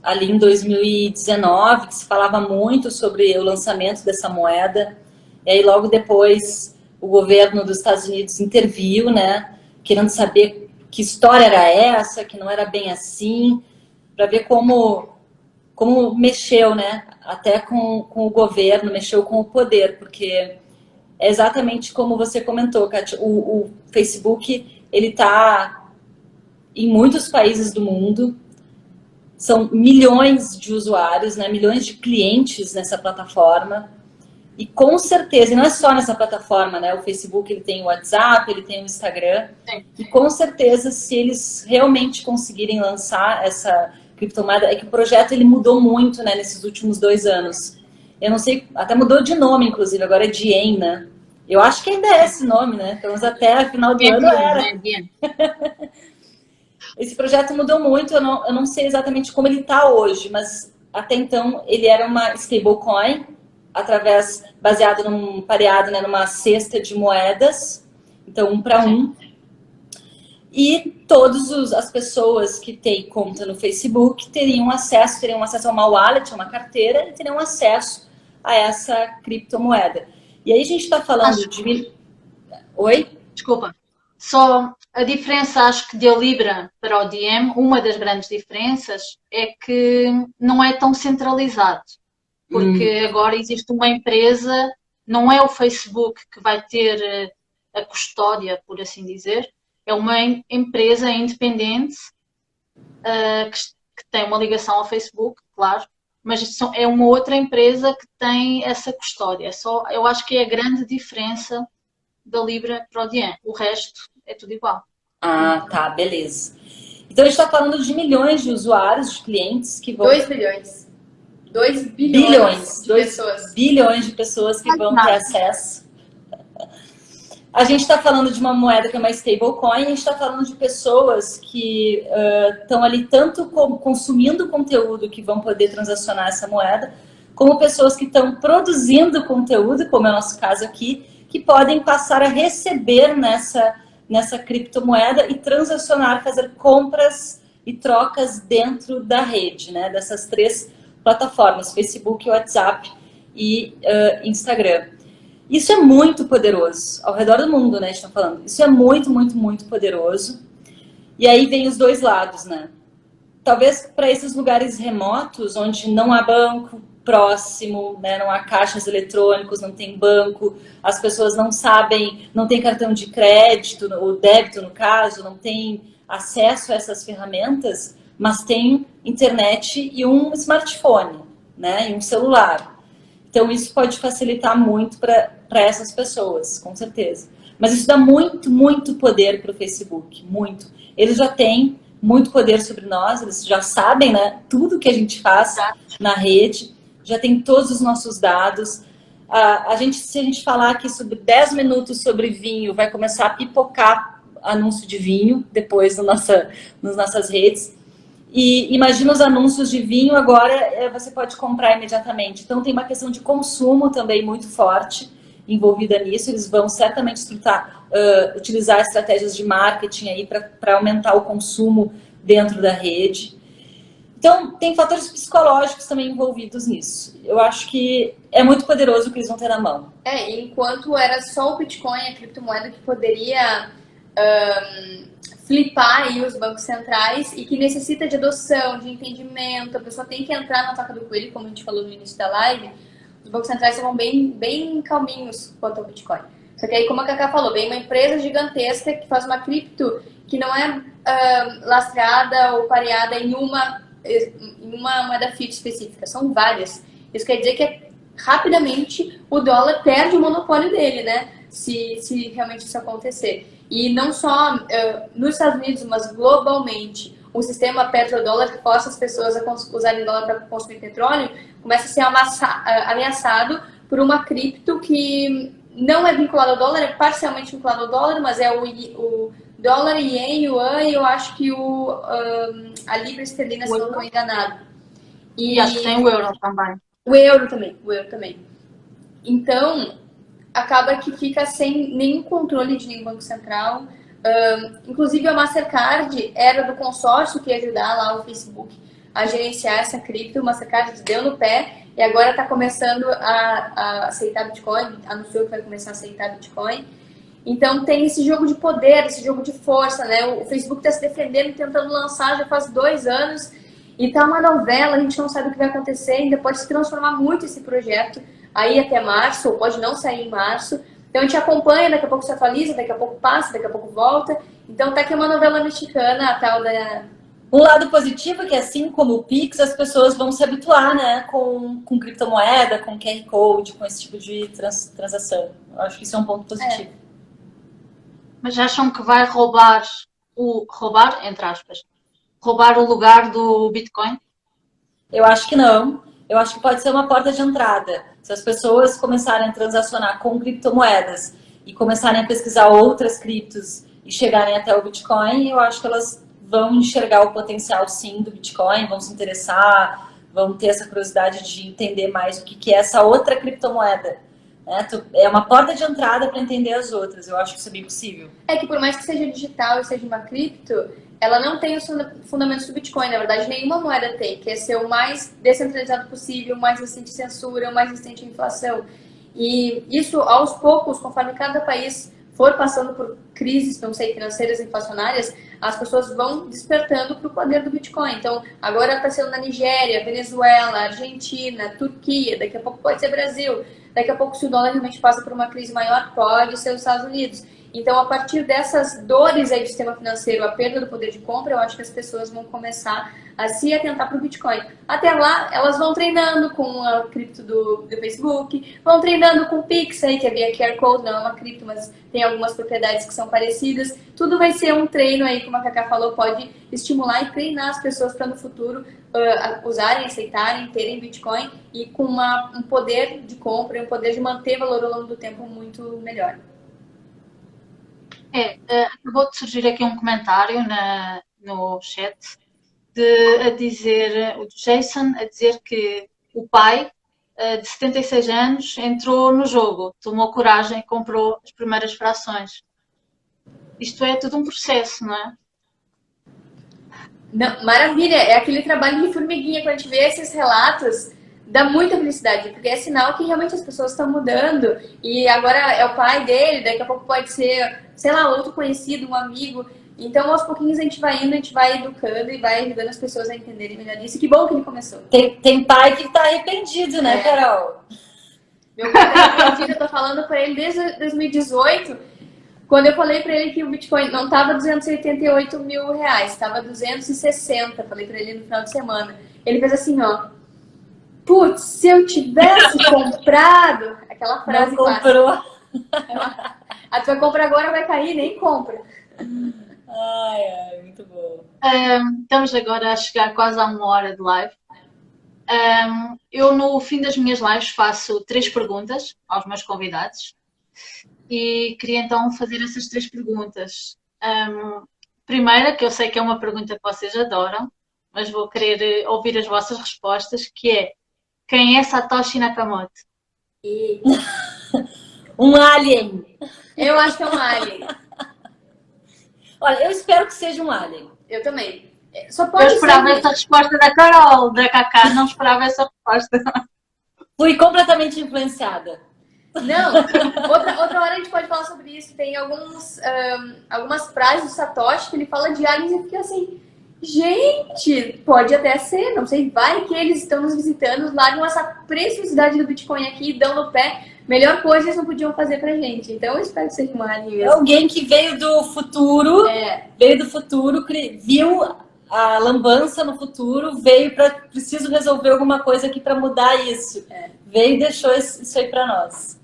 ali em 2019, que se falava muito sobre o lançamento dessa moeda. E aí logo depois o governo dos Estados Unidos interviu, né? Querendo saber que história era essa, que não era bem assim, para ver como mexeu, né? Até com o governo, mexeu com o poder, porque é exatamente como você comentou, Kátia, o Facebook, ele está em muitos países do mundo, são milhões de usuários, né? Milhões de clientes nessa plataforma. E com certeza, e não é só nessa plataforma, né? O Facebook, ele tem o WhatsApp, ele tem o Instagram. Sim. E com certeza, se eles realmente conseguirem lançar essa criptomoeda, é que o projeto ele mudou muito, né, nesses últimos 2 anos. Eu não sei, até mudou de nome, inclusive, agora é Diem, né? Eu acho que ainda é esse nome, né? Então, até o final do ano era. Esse projeto mudou muito, eu não sei exatamente como ele está hoje, mas até então ele era uma stablecoin, baseado pareado, né, numa cesta de moedas, então 1 para 1. E todas as pessoas que têm conta no Facebook teriam acesso a uma wallet, a uma carteira, e teriam acesso a essa criptomoeda. E aí a gente está falando de... Oi? Desculpa. Só a diferença, acho que de Libra para o Diem, uma das grandes diferenças é que não é tão centralizado. Porque agora existe uma empresa, não é o Facebook que vai ter a custódia, por assim dizer, é uma empresa independente que tem uma ligação ao Facebook, claro, mas é uma outra empresa que tem essa custódia. Eu acho que é a grande diferença da Libra para o Diem. O resto é tudo igual. Ah, tá, beleza. Então a gente está falando de milhões de usuários, de clientes que vão... 2 bilhões. 2 bilhões de pessoas. Bilhões de pessoas que vão ter acesso. A gente está falando de uma moeda que é uma stablecoin, a gente está falando de pessoas que estão ali tanto consumindo conteúdo que vão poder transacionar essa moeda, como pessoas que estão produzindo conteúdo, como é o nosso caso aqui, que podem passar a receber nessa criptomoeda e transacionar, fazer compras e trocas dentro da rede, né? Dessas 3 plataformas, Facebook, WhatsApp e Instagram. Isso é muito poderoso, ao redor do mundo, né, a gente tá falando. Isso é muito, muito, muito poderoso. E aí vem os 2 lados, né? Talvez para esses lugares remotos, onde não há banco próximo, né, não há caixas eletrônicos, não tem banco, as pessoas não sabem, não tem cartão de crédito, ou débito no caso, não tem acesso a essas ferramentas, mas tem internet e um smartphone, né, e um celular. Então isso pode facilitar muito para essas pessoas, com certeza. Mas isso dá muito, muito poder para o Facebook, muito. Eles já têm muito poder sobre nós, eles já sabem, né, tudo que a gente faz na rede, já tem todos os nossos dados. Se a gente falar aqui sobre 10 minutos sobre vinho, vai começar a pipocar anúncio de vinho depois nas nossas redes. E imagina os anúncios de vinho, agora você pode comprar imediatamente. Então tem uma questão de consumo também muito forte. envolvida nisso, eles vão certamente utilizar estratégias de marketing aí para aumentar o consumo dentro da rede. Então, tem fatores psicológicos também envolvidos nisso. Eu acho que é muito poderoso o que eles vão ter na mão. Enquanto era só o Bitcoin, a criptomoeda que poderia flipar aí os bancos centrais e que necessita de adoção, de entendimento, a pessoa tem que entrar na toca do coelho, como a gente falou no início da live, os bancos centrais estavam bem calminhos quanto ao Bitcoin. Só que aí, como a Cacá falou, vem uma empresa gigantesca que faz uma cripto que não é lastreada ou pareada em uma moeda fiat específica, são várias. Isso quer dizer que rapidamente o dólar perde o monopólio dele, né? Se realmente isso acontecer. E não só nos Estados Unidos, mas globalmente, o sistema petrodólar que força as pessoas a usarem dólar para consumir petróleo começa a ser ameaçado por uma cripto que não é vinculada ao dólar, é parcialmente vinculada ao dólar, mas é o dólar, ien, yuan e eu acho que a libra esterlina, se não estou enganado. E acho que tem o euro também. O euro também. Então, acaba que fica sem nenhum controle de nenhum banco central. Inclusive, a Mastercard era do consórcio que ia ajudar lá o Facebook a gerenciar essa cripto. O Mastercard deu no pé e agora está começando a aceitar Bitcoin, anunciou que vai começar a aceitar Bitcoin. Então, tem esse jogo de poder, esse jogo de força, né? O Facebook está se defendendo, tentando lançar já faz 2 anos e tá uma novela, a gente não sabe o que vai acontecer, ainda pode se transformar muito esse projeto aí até março, ou pode não sair em março. Então a gente acompanha, daqui a pouco se atualiza, daqui a pouco passa, daqui a pouco volta. Então tá aqui uma novela mexicana, a tal da... Um lado positivo é que, assim como o Pix, as pessoas vão se habituar, né, com criptomoeda, com QR Code, com esse tipo de transação. Eu acho que isso é um ponto positivo. Mas acham que vai roubar, entre aspas, roubar o lugar do Bitcoin? Eu acho que não. Eu acho que pode ser uma porta de entrada. Se as pessoas começarem a transacionar com criptomoedas e começarem a pesquisar outras criptos e chegarem até o Bitcoin, eu acho que elas vão enxergar o potencial, sim, do Bitcoin, vão se interessar, vão ter essa curiosidade de entender mais o que é essa outra criptomoeda. É uma porta de entrada para entender as outras. Eu acho que isso é bem possível. É que por mais que seja digital e seja uma cripto, ela não tem os fundamentos do Bitcoin. Na verdade, nenhuma moeda tem, que é ser o mais descentralizado possível, o mais resistente à censura, o mais resistente à inflação. E isso, aos poucos, conforme cada país for passando por crises, não sei, financeiras, inflacionárias, as pessoas vão despertando para o poder do Bitcoin. Então, agora está sendo na Nigéria, Venezuela, Argentina, Turquia, daqui a pouco pode ser Brasil. Daqui a pouco, se o dólar realmente passa por uma crise maior, pode ser os Estados Unidos. Então, a partir dessas dores aí do sistema financeiro, a perda do poder de compra, eu acho que as pessoas vão começar a se atentar para o Bitcoin. Até lá, elas vão treinando com a cripto do Facebook, vão treinando com o Pix, aí, que é via QR Code, não é uma cripto, mas tem algumas propriedades que são parecidas. Tudo vai ser um treino aí, como a Cacá falou, pode estimular e treinar as pessoas para no futuro usarem, aceitarem, terem Bitcoin e com um poder de compra e um poder de manter valor ao longo do tempo muito melhor. Acabou de surgir aqui um comentário no chat a dizer, o Jason a dizer que o pai de 76 anos entrou no jogo, tomou coragem e comprou as primeiras frações. Isto é tudo um processo, não é? Não, maravilha, é aquele trabalho de formiguinha. Quando a gente vê esses relatos, dá muita felicidade, porque é sinal que realmente as pessoas estão mudando e agora é o pai dele, daqui a pouco pode ser, sei lá, outro conhecido, um amigo. Então, aos pouquinhos a gente vai indo, a gente vai educando e vai ajudando as pessoas a entenderem melhor isso. Que bom que ele começou. Tem pai que tá arrependido, né, Carol? Meu pai tá arrependido, eu tô falando pra ele desde 2018, quando eu falei pra ele que o Bitcoin não tava 288 mil reais, tava 260, falei pra ele no final de semana. Ele fez assim, ó, putz, se eu tivesse comprado, aquela frase não comprou. Clássica. A tu vai comprar agora, vai cair, nem compra. Ai, muito bom. Estamos agora a chegar quase a 1 hora de live. Eu, no fim das minhas lives, faço 3 perguntas aos meus convidados e queria então fazer essas 3 perguntas. Primeira, que eu sei que é uma pergunta que vocês adoram, mas vou querer ouvir as vossas respostas, que é: quem é Satoshi Nakamoto? Um alien. Eu acho que é um alien. Olha, eu espero que seja um alien. Eu também. Só Eu pode esperava ser. essa resposta da Carol, da Cacá, não esperava essa resposta. Fui completamente influenciada. Não, outra hora a gente pode falar sobre isso. Tem algumas frases do Satoshi que ele fala de aliens e eu fiquei assim, gente, pode até ser, não sei, vai que eles estão nos visitando, largam essa preciosidade do Bitcoin aqui e dão no pé. Melhor coisa eles não podiam fazer pra gente. Então eu espero que seja um alien É mesmo. alguém que veio do futuro, viu a lambança no futuro, veio para preciso resolver alguma coisa aqui para mudar isso. Veio e deixou isso aí para nós.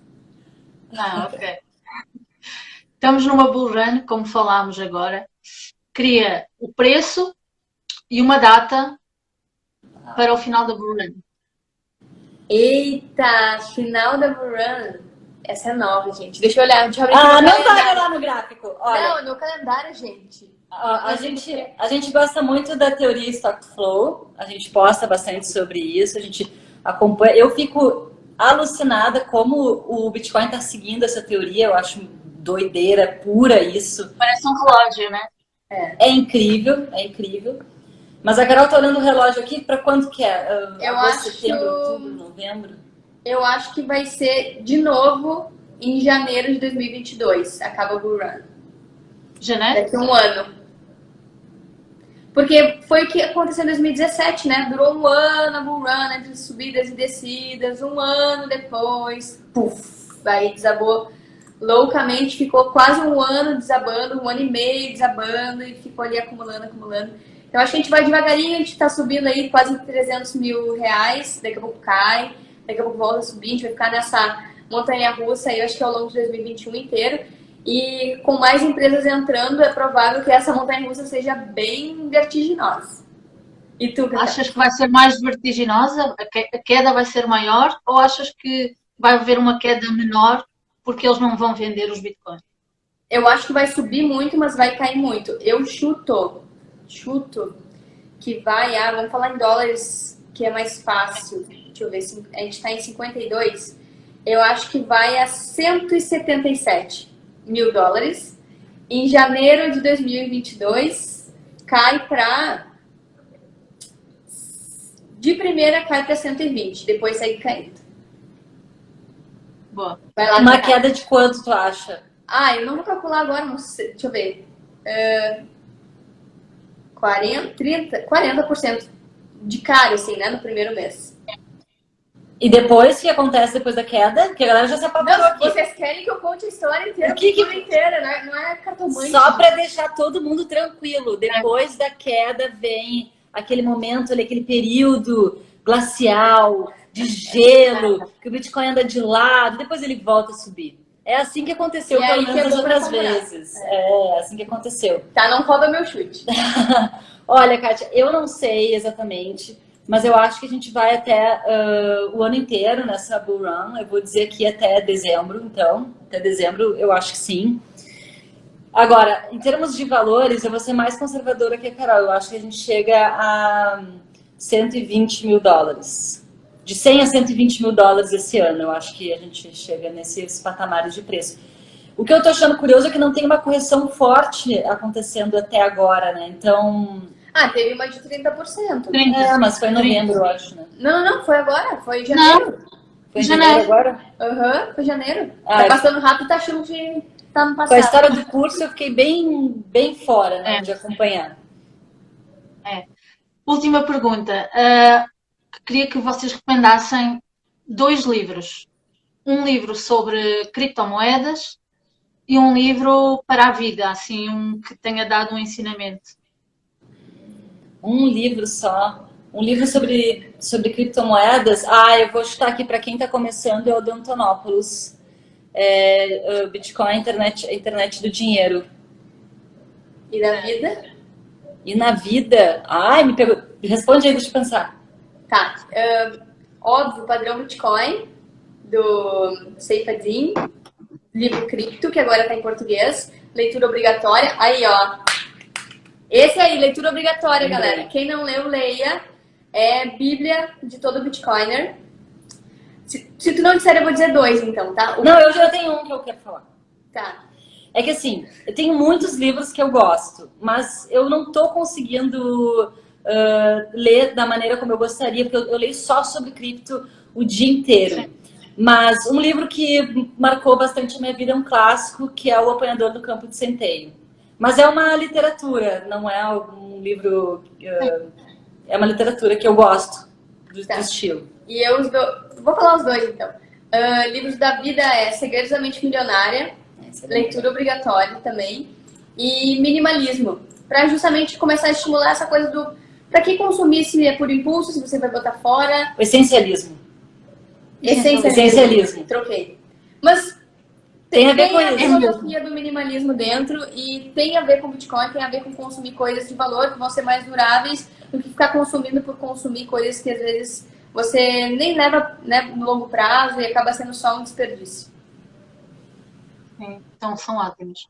Não, ok. Estamos numa bull run, como falámos agora. Queria o preço e uma data para o final da bull run. Eita, final da run. Essa é nova, gente. Deixa eu olhar. Deixa eu abrir aqui Ah, meu não vai calendário. lá no gráfico. Olha, Não, no calendário, gente. a gente gosta muito da teoria Stock Flow. A gente posta bastante sobre isso. A gente acompanha. Eu fico alucinada como o Bitcoin está seguindo essa teoria. Eu acho doideira pura isso. Parece um relógio, né? É incrível, é incrível. Mas a Carol tá olhando o relógio aqui para quando que é? Eu Agosto, acho- setembro, outubro, novembro? Eu acho que vai ser de novo em janeiro de 2022. Acaba o Bull Run. Janeiro? Daqui a um ano. Porque foi o que aconteceu em 2017, né? Durou um ano a Bull Run, entre subidas e descidas. Um ano depois, puf, aí desabou loucamente. Ficou quase um ano desabando, um ano e meio desabando e ficou ali acumulando, acumulando. Então acho que a gente vai devagarinho, a gente tá subindo aí quase 300 mil reais. Daqui a pouco cai, daqui a pouco volta a subir. A gente vai ficar nessa montanha-russa aí, acho que ao longo de 2021 inteiro. E com mais empresas entrando, é provável que essa montanha-russa seja bem vertiginosa. E tu, Cacá? Achas que vai ser mais vertiginosa? A queda vai ser maior? Ou achas que vai haver uma queda menor porque eles não vão vender os bitcoins? Eu acho que vai subir muito, mas vai cair muito. Eu chuto que vai, vamos falar em dólares, que é mais fácil. Deixa eu ver, a gente está em 52. Eu acho que vai a 177 mil dólares. Em janeiro de 2022, cai para... De primeira, cai para 120, depois segue caindo. Boa. Vai lá, Uma Cacá. queda de quanto tu acha? Eu não vou calcular agora, não sei, deixa eu ver. 40% de cara, assim, né, no primeiro mês. E depois, o que acontece depois da queda? Porque a galera já se apavorou Não, aqui. vocês querem que eu conte a história inteira, O que que- a cultura inteira, né? Não é cartomante. Só para deixar todo mundo tranquilo. Depois da queda vem aquele momento ali, aquele período glacial, de gelo, que o Bitcoin anda de lado, depois ele volta a subir. É assim que aconteceu, E aí pelo menos que é das bom pra outras comprar. vezes. É assim que aconteceu. Tá, não rouba meu chute. Olha, Kátia, eu não sei exatamente, mas eu acho que a gente vai até o ano inteiro nessa bull run. Eu vou dizer que até dezembro, então. Até dezembro, eu acho que sim. Agora, em termos de valores, eu vou ser mais conservadora que a Carol. Eu acho que a gente chega a 120 mil dólares. De 100 a 120 mil dólares esse ano. Eu acho que a gente chega nesses patamares de preço. O que eu tô achando curioso é que não tem uma correção forte acontecendo até agora, né? Então... Teve uma de 30%. 30. mas foi em novembro, eu acho, né? Não, foi agora, foi em janeiro. Foi em Janeiro. janeiro agora? Aham, foi janeiro. Ah, Tá é. passando rápido, tá achando que tá no Com a passado. história do curso eu fiquei bem fora, né, de acompanhar. Última pergunta. Queria que vocês recomendassem 2 livros. Um livro sobre criptomoedas e um livro para a vida, assim, um que tenha dado um ensinamento. Um livro só. Um livro sobre criptomoedas. Eu vou chutar aqui para quem está começando, é o do Antonopoulos. O Bitcoin, a internet do dinheiro. E da vida? E na vida... me pegou. Responde aí, deixa eu pensar. Tá. Óbvio, Padrão Bitcoin, do Saifedean. Livro Cripto, que agora tá em português. Leitura obrigatória. Aí, ó. Esse aí, leitura obrigatória, galera. Quem não leu, leia. É Bíblia de todo Bitcoiner. Se tu não disser, eu vou dizer 2, então, tá? Não, eu já tenho um que eu quero falar. Tá. É que assim, eu tenho muitos livros que eu gosto, mas eu não tô conseguindo ler da maneira como eu gostaria, porque eu leio só sobre cripto o dia inteiro. Sim. Mas um livro que marcou bastante a minha vida é um clássico, que é O Apanhador do Campo de Centeio. Mas é uma literatura, não é um livro... é uma literatura que eu gosto do estilo. E eu vou falar os 2, então. Livros da vida é Segredos da Mente Milionária, leitura obrigatória também, e minimalismo, para justamente começar a estimular essa coisa do... Para que consumir se é por impulso, se você vai botar fora. O essencialismo. Essencialismo. Troquei. Mas tem a ver com a isso. filosofia do minimalismo dentro e tem a ver com Bitcoin, tem a ver com consumir coisas de valor que vão ser mais duráveis do que ficar consumindo por consumir coisas que às vezes você nem leva, né, no longo prazo e acaba sendo só um desperdício. Então são ótimos.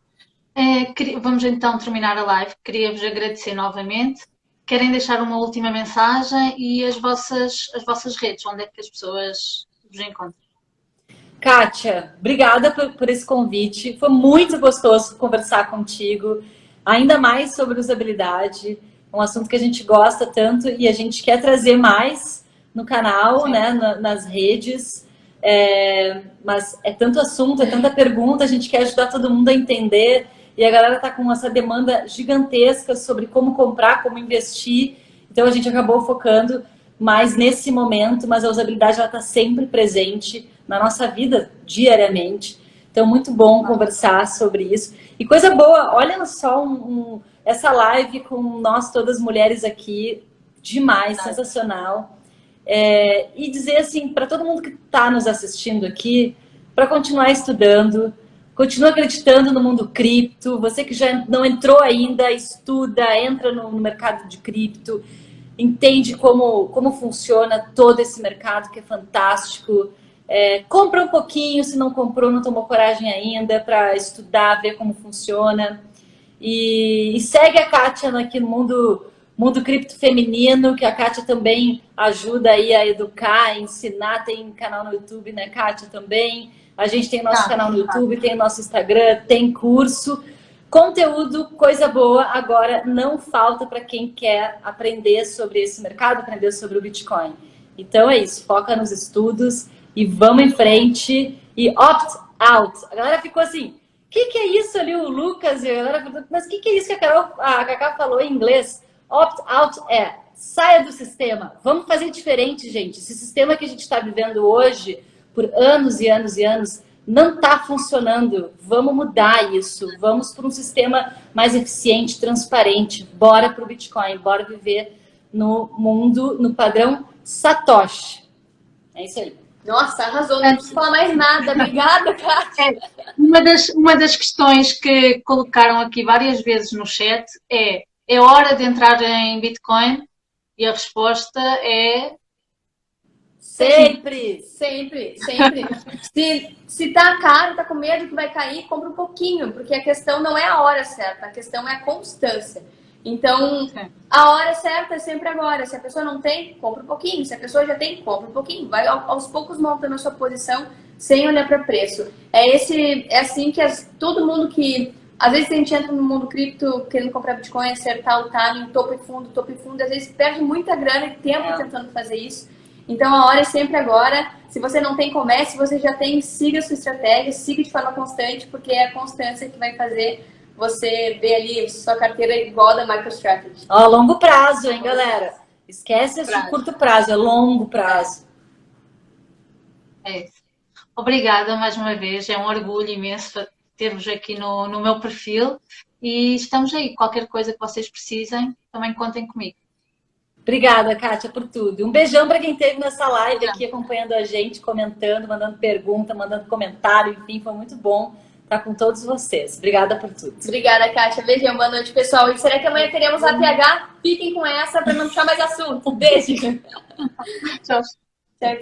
Vamos então terminar a live. Queria-vos agradecer novamente. Querem deixar uma última mensagem e as vossas redes, onde é que as pessoas vos encontram? Kátia, obrigada por esse convite. Foi muito gostoso conversar contigo, ainda mais sobre usabilidade, um assunto que a gente gosta tanto e a gente quer trazer mais no canal, né, nas redes. Mas é tanto assunto, é tanta pergunta, a gente quer ajudar todo mundo a entender. E a galera tá com essa demanda gigantesca sobre como comprar, como investir. Então a gente acabou focando mais nesse momento, mas a usabilidade ela tá sempre presente na nossa vida diariamente. Então muito bom conversar sobre isso. E coisa boa, olha só essa live com nós todas mulheres aqui, demais, sensacional. E dizer assim, para todo mundo que está nos assistindo aqui, para continuar estudando, continua acreditando no mundo cripto. Você que já não entrou ainda, estuda, entra no mercado de cripto, entende como funciona todo esse mercado que é fantástico. Compra um pouquinho, se não comprou, não tomou coragem ainda para estudar, ver como funciona. E segue a Kátia aqui no mundo cripto feminino, que a Kátia também ajuda aí a educar, a ensinar. Tem canal no YouTube, né, Kátia, também. A gente tem nosso canal no YouTube, tem o nosso Instagram, tem curso. Conteúdo, coisa boa. Agora, não falta para quem quer aprender sobre esse mercado, aprender sobre o Bitcoin. Então é isso, foca nos estudos e vamos em frente. E opt out. A galera ficou assim, o que é isso ali, o Lucas? E a galera perguntou, mas o que é isso que a Cacá falou em inglês? Opt out saia do sistema. Vamos fazer diferente, gente. Esse sistema que a gente está vivendo hoje, por anos e anos e anos, não está funcionando. Vamos mudar isso. Vamos para um sistema mais eficiente, transparente. Bora para o Bitcoin. Bora viver no mundo, no padrão Satoshi. É isso aí. Nossa, arrasou. Não preciso falar mais nada. Obrigada, Kátia. Uma das questões que colocaram aqui várias vezes no chat é hora de entrar em Bitcoin? E a resposta é... Sempre. Se tá caro, tá com medo que vai cair, compra um pouquinho, porque a questão não é a hora certa, a questão é a constância. Então, a hora certa é sempre agora. Se a pessoa não tem, compra um pouquinho. Se a pessoa já tem, compra um pouquinho. Vai aos poucos montando a sua posição sem olhar para preço. É assim que todo mundo que... Às vezes a gente entra no mundo cripto querendo comprar Bitcoin, acertar o timing, topo e fundo. Às vezes perde muita grana e tempo tentando fazer isso. Então a hora é sempre agora. Se você não tem, comece. Se você já tem, siga a sua estratégia, siga de forma constante, porque é a constância que vai fazer você ver ali sua carteira igual da MicroStrategy. Longo prazo, hein, galera? Esquece esse curto prazo, é longo prazo. Obrigada mais uma vez, é um orgulho imenso ter-vos aqui no meu perfil e estamos aí. Qualquer coisa que vocês precisem, também contem comigo. Obrigada, Kátia, por tudo. Um beijão para quem esteve nessa live aqui acompanhando a gente, comentando, mandando pergunta, mandando comentário, enfim, foi muito bom estar com todos vocês. Obrigada por tudo. Obrigada, Kátia. Beijão, boa noite, pessoal. E será que amanhã teremos ATH? Fiquem com essa para não puxar mais assunto. Beijo. Tchau. Tchau.